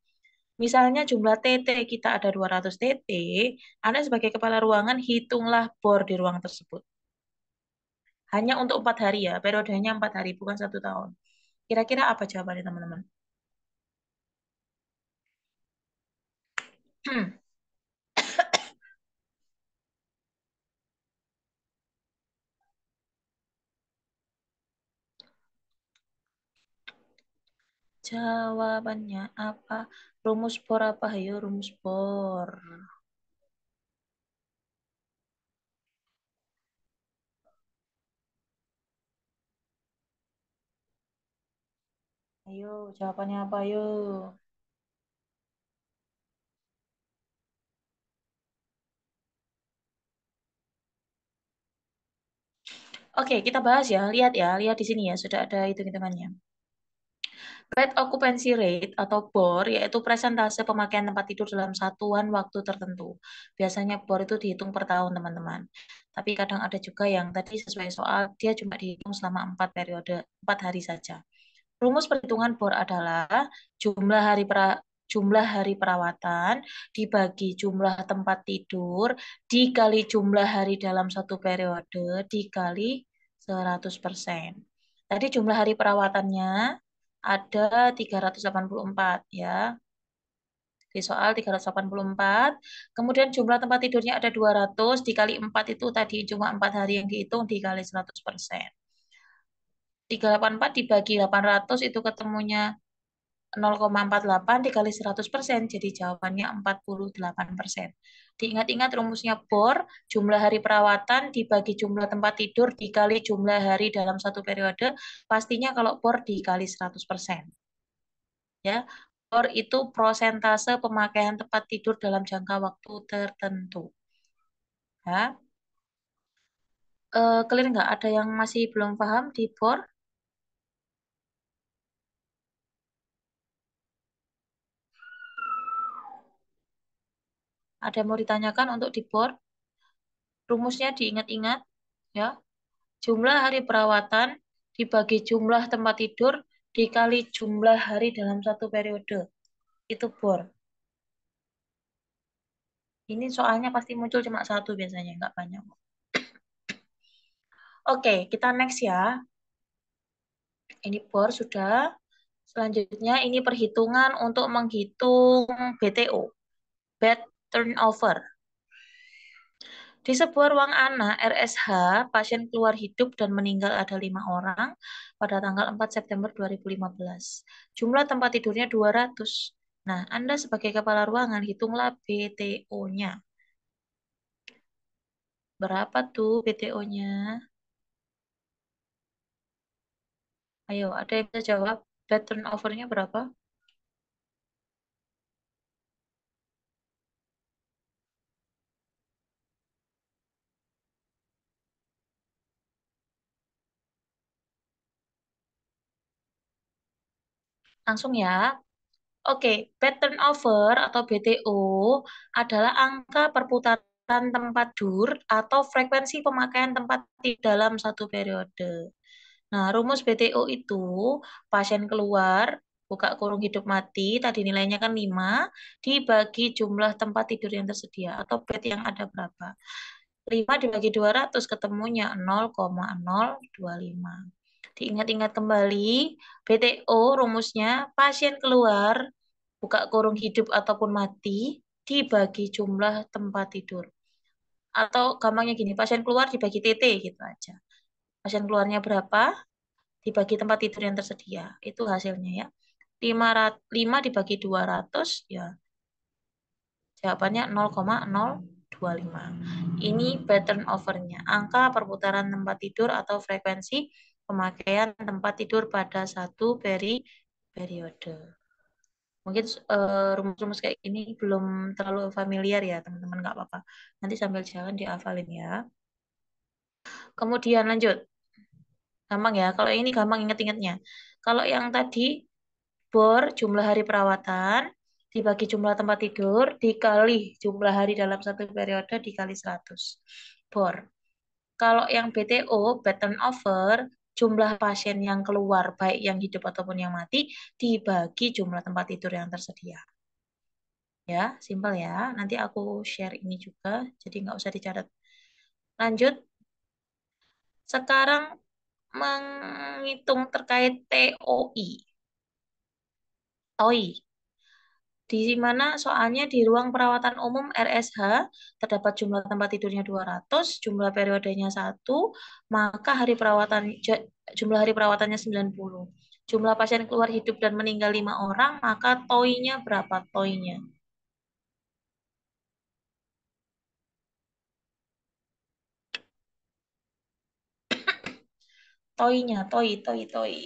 Misalnya jumlah TT kita ada 200 TT, Anda sebagai kepala ruangan hitunglah bor di ruang tersebut. Hanya untuk 4 hari ya, periodenya 4 hari, bukan 1 tahun. Kira-kira apa jawabannya teman-teman? Jawabannya apa? Rumus bor apa? Ayo rumus bor. Ayo, jawabannya apa? Ayo. Oke, kita bahas ya. Lihat ya, lihat di sini ya. Sudah ada hitung-hitungannya. Bed occupancy rate atau BOR yaitu presentase pemakaian tempat tidur dalam satuan waktu tertentu. Biasanya BOR itu dihitung per tahun, teman-teman. Tapi kadang ada juga yang tadi sesuai soal, dia cuma dihitung selama 4 periode, 4 hari saja. Rumus perhitungan BOR adalah jumlah hari perawatan dibagi jumlah tempat tidur dikali jumlah hari dalam satu periode dikali 100%. Tadi jumlah hari perawatannya ada 384 ya. Di soal 384. Kemudian jumlah tempat tidurnya ada 200 dikali 4 itu tadi cuma 4 hari yang dihitung dikali 100%. 384 dibagi 800 itu ketemunya 0,48 dikali 100%, jadi jawabannya 48%. Diingat-ingat rumusnya BOR, jumlah hari perawatan dibagi jumlah tempat tidur dikali jumlah hari dalam satu periode, pastinya kalau BOR dikali 100%. Ya. bor itu prosentase pemakaian tempat tidur dalam jangka waktu tertentu. Ya, clear nggak? Ada yang masih belum paham di bor? Ada yang mau ditanyakan untuk di bor? Rumusnya diingat-ingat, ya. Jumlah hari perawatan dibagi jumlah tempat tidur dikali jumlah hari dalam satu periode. Itu bor. Ini soalnya pasti muncul cuma satu biasanya, nggak banyak. Oke, kita next ya. Ini bor sudah. Selanjutnya ini perhitungan untuk menghitung BTO, bed turnover. Di sebuah ruang anak RSH, pasien keluar hidup dan meninggal ada 5 orang pada tanggal 4 September 2015. Jumlah tempat tidurnya 200. Nah, Anda sebagai kepala ruangan, hitunglah BTO-nya. Berapa tuh BTO-nya? Ayo, ada yang bisa jawab? Bed turnover-nya berapa? Langsung ya. Oke, bed turnover atau BTO adalah angka perputaran tempat tidur atau frekuensi pemakaian tempat tidur dalam satu periode. Nah, rumus BTO itu pasien keluar, buka kurung hidup mati, tadi nilainya kan 5 dibagi jumlah tempat tidur yang tersedia atau bed yang ada berapa. 5 dibagi 200 ketemunya 0,025. Diingat-ingat kembali, BTO rumusnya pasien keluar, buka kurung hidup ataupun mati, dibagi jumlah tempat tidur. Atau gampangnya gini, pasien keluar dibagi TT gitu aja. Pasien keluarnya berapa, dibagi tempat tidur yang tersedia. Itu hasilnya ya. 5 dibagi 200 ya jawabannya 0,025. Ini pattern overnya, angka perputaran tempat tidur atau frekuensi pemakaian tempat tidur pada satu periode. Mungkin rumus-rumus kayak ini belum terlalu familiar ya teman-teman, nggak apa-apa. Nanti sambil jalan dihafalin ya. Kemudian lanjut, gampang ya. Kalau ini gampang inget-ingetnya. Kalau yang tadi bor jumlah hari perawatan dibagi jumlah tempat tidur dikali jumlah hari dalam satu periode dikali 100 bor. Kalau yang BTO, bed turnover, jumlah pasien yang keluar baik yang hidup ataupun yang mati dibagi jumlah tempat tidur yang tersedia. Ya, simpel ya. Nanti aku share ini juga, jadi nggak usah dicatat. Lanjut, sekarang menghitung terkait TOI. TOI. Di mana soalnya di ruang perawatan umum RSH terdapat jumlah tempat tidurnya 200, jumlah periodenya 1, maka jumlah hari perawatannya 90. Jumlah pasien keluar hidup dan meninggal 5 orang, maka TOI-nya berapa TOI-nya? TOI-nya, TOI, TOI, TOI.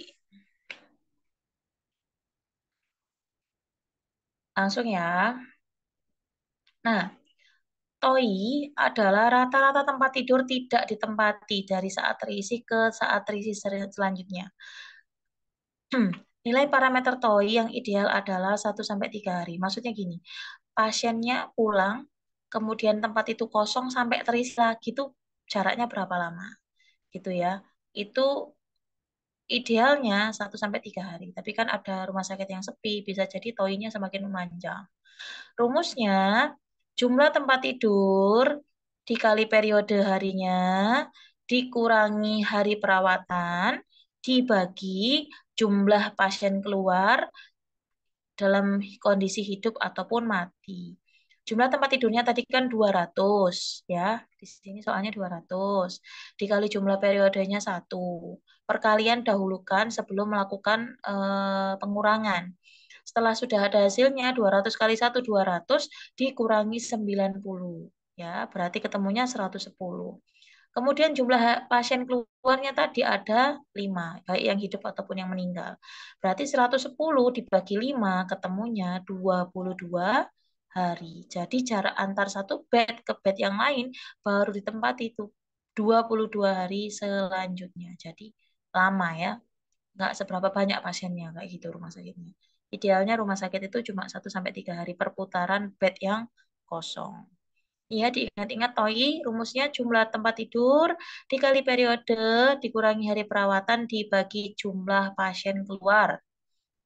Langsung ya. Nah, TOI adalah rata-rata tempat tidur tidak ditempati dari saat terisi ke saat terisi selanjutnya. Nilai parameter TOI yang ideal adalah 1 sampai 3 hari. Maksudnya gini, pasiennya pulang, kemudian tempat itu kosong sampai terisi lagi itu jaraknya berapa lama gitu ya. Itu idealnya 1 sampai 3 hari. Tapi kan ada rumah sakit yang sepi, bisa jadi TOI-nya semakin memanjang. Rumusnya, jumlah tempat tidur dikali periode harinya, dikurangi hari perawatan, dibagi jumlah pasien keluar dalam kondisi hidup ataupun mati. Jumlah tempat tidurnya tadi kan 200 ya. Di sini soalnya 200 dikali jumlah periodenya 1. Perkalian dahulukan sebelum melakukan pengurangan. Setelah sudah ada hasilnya 200 kali 1 200 dikurangi 90 ya, berarti ketemunya 110. Kemudian jumlah pasien keluarnya tadi ada 5, baik yang hidup ataupun yang meninggal. Berarti 110 dibagi 5 ketemunya 22 hari. Jadi jarak antar satu bed ke bed yang lain baru ditempati itu 22 hari selanjutnya. Jadi lama ya, nggak seberapa banyak pasiennya kayak gitu rumah sakitnya. Idealnya rumah sakit itu cuma 1 sampai 3 hari perputaran bed yang kosong. Iya, diingat-ingat TOI, rumusnya jumlah tempat tidur dikali periode dikurangi hari perawatan dibagi jumlah pasien keluar.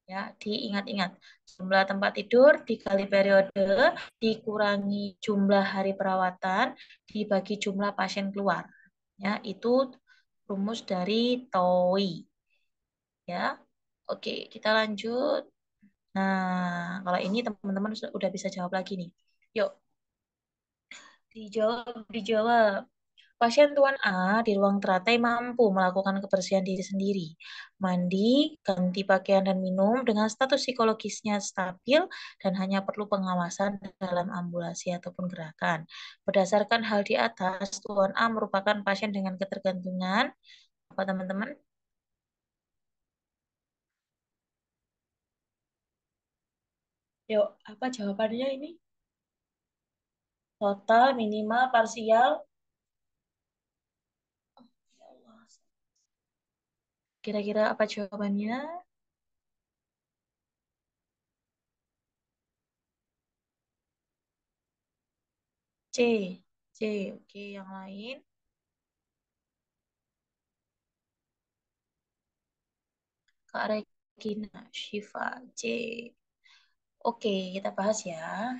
Ya, diingat-ingat. Jumlah tempat tidur dikali periode dikurangi jumlah hari perawatan dibagi jumlah pasien keluar. Ya, itu rumus dari TOI. Ya, oke, kita lanjut. Nah, kalau ini teman-teman udah bisa jawab lagi nih. Yuk, dijawab. Pasien Tuan A di ruang teratai mampu melakukan kebersihan diri sendiri, mandi, ganti pakaian dan minum dengan status psikologisnya stabil dan hanya perlu pengawasan dalam ambulasi ataupun gerakan. Berdasarkan hal di atas, Tuan A merupakan pasien dengan ketergantungan. Apa teman-teman? Yuk, apa jawabannya ini? Total, minimal, parsial. Ya Allah. Kira-kira apa jawabannya? C. C. Oke, yang lain. Kak Regina, Shiva, C. Oke, kita bahas ya.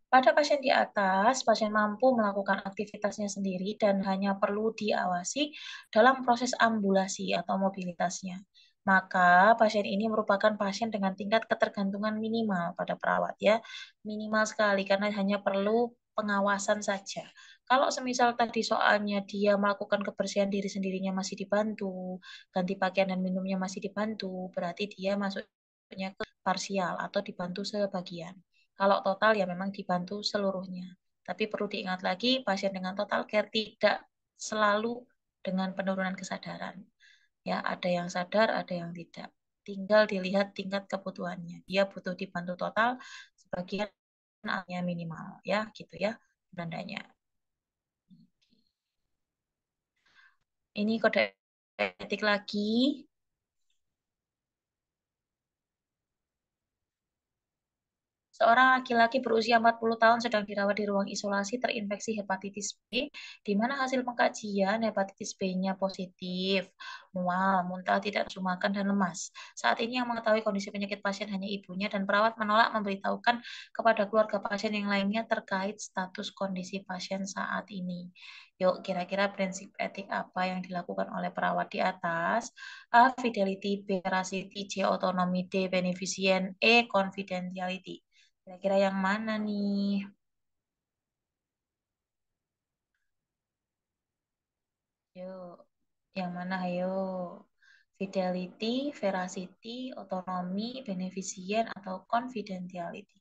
Pada pasien di atas, pasien mampu melakukan aktivitasnya sendiri dan hanya perlu diawasi dalam proses ambulasi atau mobilitasnya. Maka pasien ini merupakan pasien dengan tingkat ketergantungan minimal pada perawat ya. Minimal sekali karena hanya perlu pengawasan saja. Kalau semisal tadi soalnya dia melakukan kebersihan diri sendirinya masih dibantu, ganti pakaian dan minumnya masih dibantu, berarti dia masuknya ke parsial atau dibantu sebagian. Kalau total ya memang dibantu seluruhnya. Tapi perlu diingat lagi, pasien dengan total care tidak selalu dengan penurunan kesadaran. Ya, ada yang sadar, ada yang tidak. Tinggal dilihat tingkat kebutuhannya. Dia butuh dibantu total, sebagian hanya minimal. Ya, gitu ya tandanya. Ini kode etik lagi. Seorang laki-laki berusia 40 tahun sedang dirawat di ruang isolasi terinfeksi hepatitis B, di mana hasil pengkajian hepatitis B-nya positif, mual, muntah, tidak nafsu makan, dan lemas. Saat ini yang mengetahui kondisi penyakit pasien hanya ibunya dan perawat menolak memberitahukan kepada keluarga pasien yang lainnya terkait status kondisi pasien saat ini. Yuk, kira-kira prinsip etik apa yang dilakukan oleh perawat di atas? A. Fidelity, B. Veracity, C. Autonomy, D. Beneficent, E. Confidentiality. Kira-kira yang mana nih? Yuk, yang mana ayo? Fidelity, veracity, otonomi, beneficient, atau confidentiality?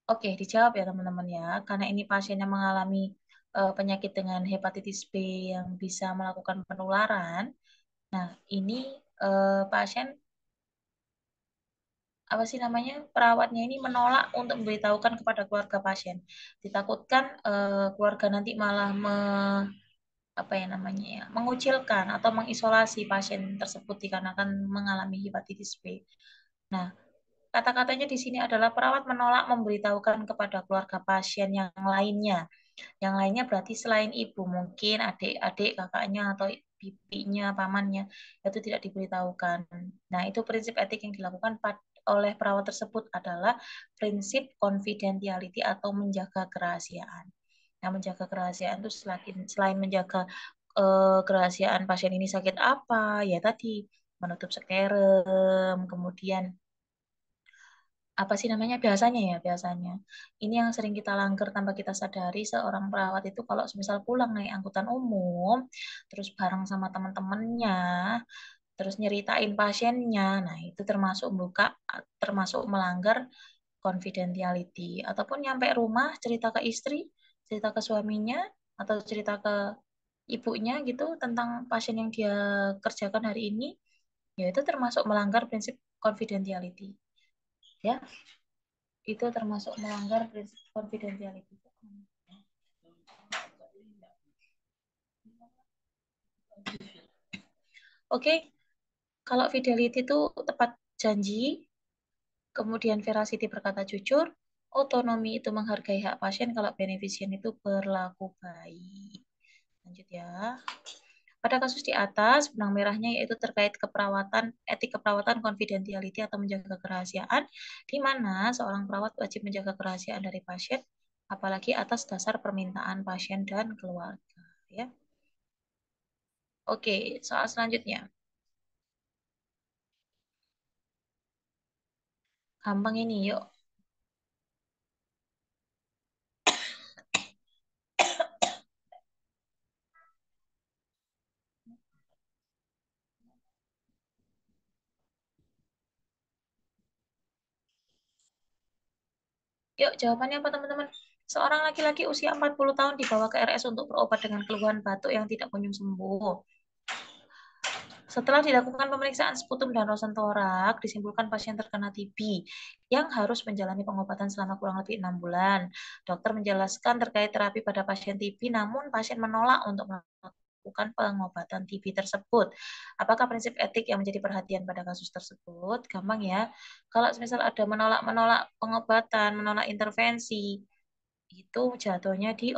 Oke, dijawab ya teman-teman ya. Karena ini pasien yang mengalami penyakit dengan hepatitis B yang bisa melakukan penularan. Nah, ini pasien apa sih namanya perawatnya ini menolak untuk memberitahukan kepada keluarga pasien. Ditakutkan keluarga nanti malah apa ya namanya ya mengucilkan atau mengisolasi pasien tersebut dikarenakan mengalami hepatitis B. Nah, kata-katanya di sini adalah perawat menolak memberitahukan kepada keluarga pasien yang lainnya. Yang lainnya berarti selain ibu, mungkin adik-adik, kakaknya, atau bibinya, pamannya, itu tidak diberitahukan. Nah, itu prinsip etik yang dilakukan oleh perawat tersebut adalah prinsip confidentiality atau menjaga kerahasiaan. Nah, menjaga kerahasiaan itu selain menjaga kerahasiaan pasien ini sakit apa, ya tadi menutup sekerem, kemudian apa sih namanya biasanya ya biasanya ini yang sering kita langgar tanpa kita sadari seorang perawat itu kalau misal pulang naik angkutan umum terus bareng sama teman-temannya terus nyeritain pasiennya nah itu termasuk buka termasuk melanggar confidentiality ataupun nyampe rumah cerita ke istri cerita ke suaminya atau cerita ke ibunya gitu tentang pasien yang dia kerjakan hari ini ya itu termasuk melanggar prinsip confidentiality ya itu termasuk melanggar prinsip confidentiality. Oke, kalau fidelity itu tepat janji, kemudian veracity berkata jujur, otonomi itu menghargai hak pasien, kalau beneficent itu berlaku baik. Lanjut ya. Pada kasus di atas, benang merahnya yaitu terkait keperawatan, etik keperawatan, confidentiality atau menjaga kerahasiaan, di mana seorang perawat wajib menjaga kerahasiaan dari pasien, apalagi atas dasar permintaan pasien dan keluarga. Ya. Oke, soal selanjutnya. Gampang ini, yuk. Yuk, jawabannya apa teman-teman? Seorang laki-laki usia 40 tahun dibawa ke RS untuk berobat dengan keluhan batuk yang tidak kunjung sembuh. Setelah dilakukan pemeriksaan sputum dan ronsen torak, disimpulkan pasien terkena TB yang harus menjalani pengobatan selama kurang lebih 6 bulan. Dokter menjelaskan terkait terapi pada pasien TB, namun pasien menolak untuk melakukan pengobatan TB tersebut. Apakah prinsip etik yang menjadi perhatian pada kasus tersebut? Gampang ya. Kalau misal ada menolak-menolak pengobatan, menolak intervensi, itu jatuhnya di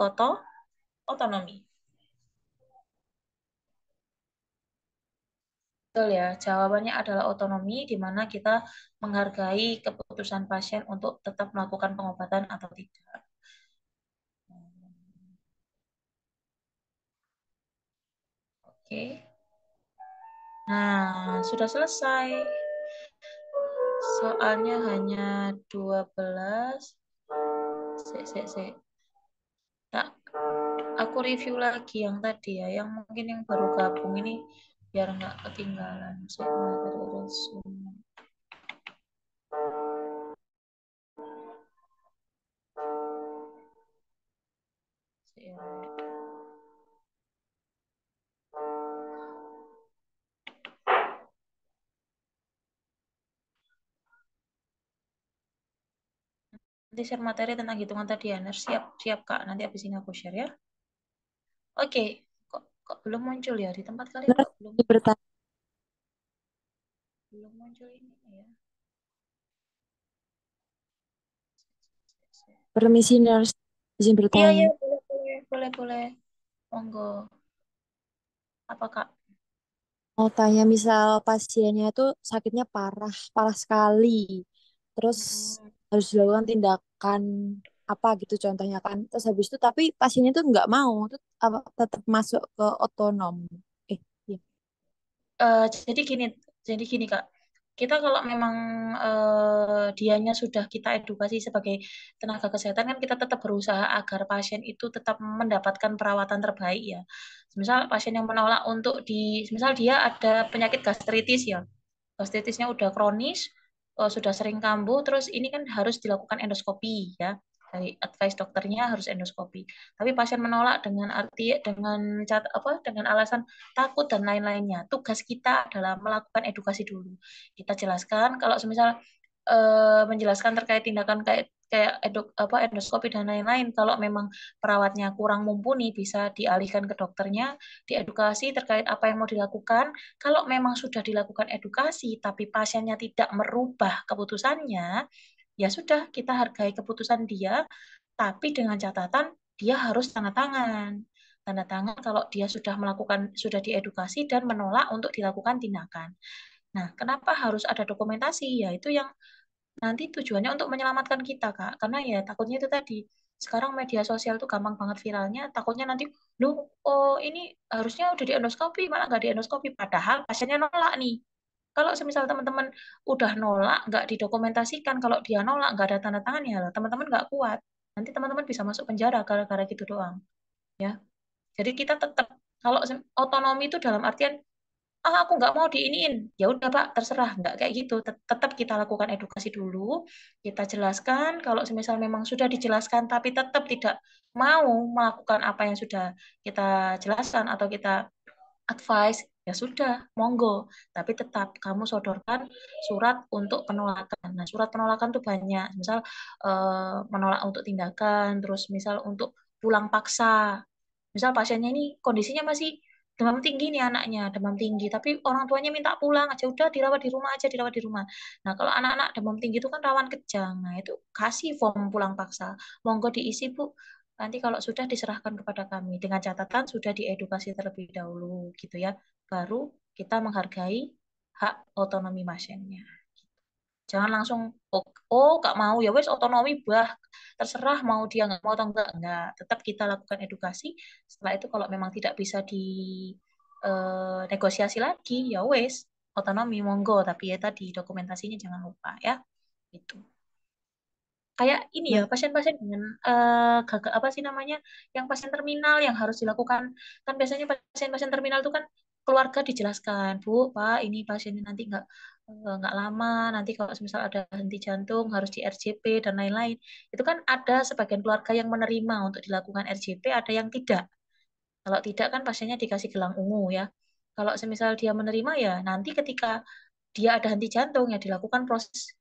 otonomi. Betul ya, jawabannya adalah otonomi, di mana kita menghargai keputusan pasien untuk tetap melakukan pengobatan atau tidak. Oke, nah sudah selesai. Soalnya hanya 12. Sik, sik, sik. Nah, aku review lagi yang tadi ya, yang mungkin yang baru gabung ini biar nggak ketinggalan. Sik, materi resume. Sik, ya. Nanti share materi tentang hitungan tadi ya. Siap, siap Kak. Nanti habis ini aku share ya. Oke, kok belum muncul ya di tempat kalian Nurse kok belum izin bertanya. belum muncul ini ya. Permisi, Nurse. Izin Iya bertanya. iya boleh boleh boleh boleh. Monggo. Apa Kak? Mau tanya, misal pasiennya itu sakitnya parah, parah sekali. Terus Mm-mm. harus dilakukan tindakan apa gitu contohnya kan. Terus habis itu tapi pasiennya itu nggak mau, tuh apa, tetap masuk ke otonom. Iya. Jadi gini, Kak. Kita kalau memang dianya sudah kita edukasi sebagai tenaga kesehatan kan kita tetap berusaha agar pasien itu tetap mendapatkan perawatan terbaik ya. Misal pasien yang menolak untuk misal dia ada penyakit gastritis ya, gastritisnya udah kronis, sudah sering kambuh, terus ini kan harus dilakukan endoskopi ya. Dari advice dokternya harus endoskopi. Tapi pasien menolak dengan arti dengan alasan takut dan lain-lainnya. Tugas kita adalah melakukan edukasi dulu. Kita jelaskan kalau semisal menjelaskan terkait tindakan kayak kayak endoskopi dan lain-lain. Kalau memang perawatnya kurang mumpuni, bisa dialihkan ke dokternya, diedukasi terkait apa yang mau dilakukan. Kalau memang sudah dilakukan edukasi, tapi pasiennya tidak merubah keputusannya, ya sudah kita hargai keputusan dia, tapi dengan catatan dia harus tanda tangan. Tanda tangan kalau dia sudah sudah diedukasi dan menolak untuk dilakukan tindakan. Nah, kenapa harus ada dokumentasi? Ya, itu yang nanti tujuannya untuk menyelamatkan kita, Kak. Karena ya takutnya itu tadi. Sekarang media sosial tuh gampang banget viralnya. Takutnya nanti, lu, oh ini harusnya udah di endoskopi, malah nggak di endoskopi. Padahal pasiennya nolak nih. Kalau semisal teman-teman udah nolak, nggak didokumentasikan, kalau dia nolak, nggak ada tanda tangan ya teman-teman nggak kuat. Nanti teman-teman bisa masuk penjara gara-gara gitu doang. Ya, jadi kita tetap kalau otonomi itu dalam artian aku nggak mau diiniin, ya udah Pak, terserah, nggak kayak gitu. Tetap kita lakukan edukasi dulu, kita jelaskan. Kalau semisal memang sudah dijelaskan tapi tetap tidak mau melakukan apa yang sudah kita jelaskan atau kita advice, ya sudah, monggo. Tapi tetap kamu sodorkan surat untuk penolakan. Nah, surat penolakan tuh banyak. Misal menolak untuk tindakan, terus misal untuk pulang paksa. Misal pasiennya ini kondisinya masih demam tinggi nih anaknya, demam tinggi, tapi orang tuanya minta pulang aja, udah dirawat di rumah aja, dirawat di rumah. Nah, kalau anak-anak demam tinggi itu kan rawan kejang. Nah, itu kasih form pulang paksa. Monggo diisi, Bu. Nanti kalau sudah diserahkan kepada kami dengan catatan sudah diedukasi terlebih dahulu gitu ya. Baru kita menghargai hak otonomi pasiennya. Jangan langsung gak mau ya wes otonomi bah terserah mau dia nggak mau atau enggak tetap kita lakukan edukasi. Setelah itu kalau memang tidak bisa di negosiasi lagi ya wes otonomi monggo tapi ya tadi dokumentasinya jangan lupa ya itu kayak ini ya Baik, pasien-pasien dengan gagal apa sih namanya yang pasien terminal yang harus dilakukan kan biasanya pasien-pasien terminal itu kan keluarga dijelaskan Bu Pak ini pasiennya nanti nggak lama nanti kalau misal ada henti jantung harus di RJP dan lain-lain itu kan ada sebagian keluarga yang menerima untuk dilakukan RJP ada yang tidak kalau tidak kan pasiennya dikasih gelang ungu ya kalau semisal dia menerima ya nanti ketika dia ada henti jantung ya dilakukan proses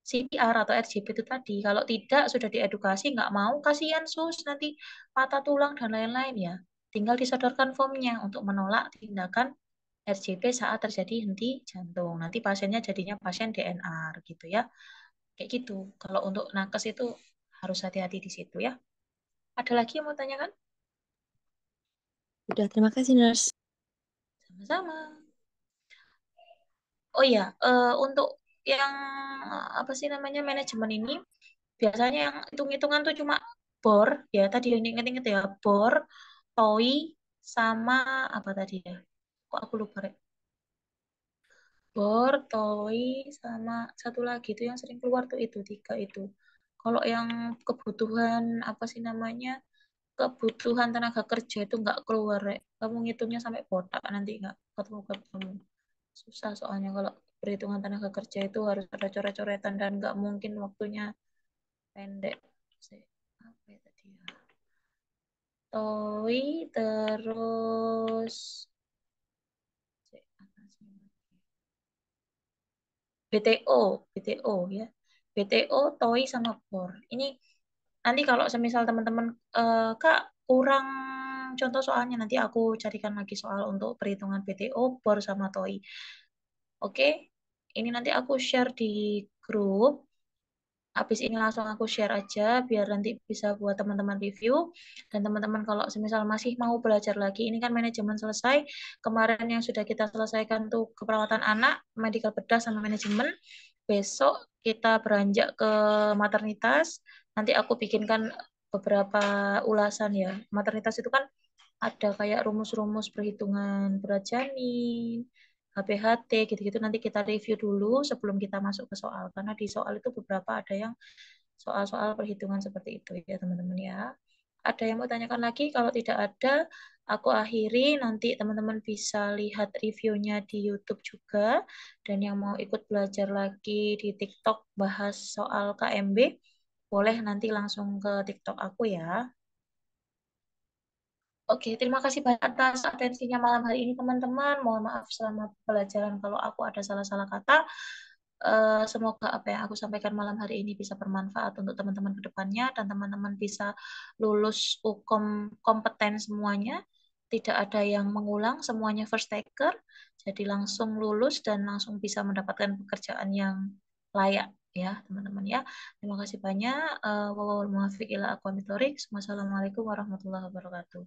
CPR atau RJP itu tadi. Kalau tidak sudah diedukasi nggak mau, kasihan sus nanti patah tulang dan lain-lain ya. Tinggal disodorkan formnya untuk menolak tindakan RJP saat terjadi henti jantung. Nanti pasiennya jadinya pasien DNR gitu ya. Kayak gitu. Kalau untuk nakes itu harus hati-hati di situ ya. Ada lagi yang mau tanyakan? udah terima kasih nurse. Sama-sama. Oh iya, untuk yang apa sih namanya manajemen ini biasanya yang hitung-hitungan tuh cuma bor ya tadi yang inget-inget ya bor, TOI sama apa tadi ya? Kok aku lupa Rek? Bor, TOI sama satu lagi tuh yang sering keluar tuh itu tiga itu. Kalau yang kebutuhan apa sih namanya? Kebutuhan tenaga kerja itu nggak keluar Rek. Kamu ngitungnya sampai botak nanti nggak ketemu. Susah soalnya kalau perhitungan tenaga kerja itu harus ada coret-coretan dan nggak mungkin waktunya pendek. Apa ya tadi ya? Toi terus BTO ya. BTO, TOI sama BOR. Ini nanti kalau semisal teman-teman Kak kurang contoh soalnya nanti aku carikan lagi soal untuk perhitungan BTO, BOR sama TOI. Oke. Ini nanti aku share di grup. Habis ini langsung aku share aja biar nanti bisa buat teman-teman review dan teman-teman kalau semisal masih mau belajar lagi ini kan manajemen selesai kemarin yang sudah kita selesaikan tuh keperawatan anak medical bedah sama manajemen besok kita beranjak ke maternitas nanti aku bikinkan beberapa ulasan ya maternitas itu kan ada kayak rumus-rumus perhitungan berat janin HPHT gitu-gitu nanti kita review dulu sebelum kita masuk ke soal karena di soal itu beberapa ada yang soal-soal perhitungan seperti itu ya teman-teman ya. Ada yang mau tanyakan lagi? Kalau tidak ada, aku akhiri nanti teman-teman bisa lihat reviewnya di YouTube juga dan yang mau ikut belajar lagi di TikTok bahas soal KMB boleh nanti langsung ke TikTok aku ya. Oke, terima kasih banyak atas atensinya malam hari ini teman-teman. Mohon maaf selama pelajaran kalau aku ada salah-salah kata. Semoga apa yang aku sampaikan malam hari ini bisa bermanfaat untuk teman-teman ke depannya dan teman-teman bisa lulus UKOM kompeten semuanya. Tidak ada yang mengulang, semuanya first taker. Jadi langsung lulus dan langsung bisa mendapatkan pekerjaan yang layak ya, teman-teman ya. Terima kasih banyak. Wassalamualaikum warahmatullahi wabarakatuh.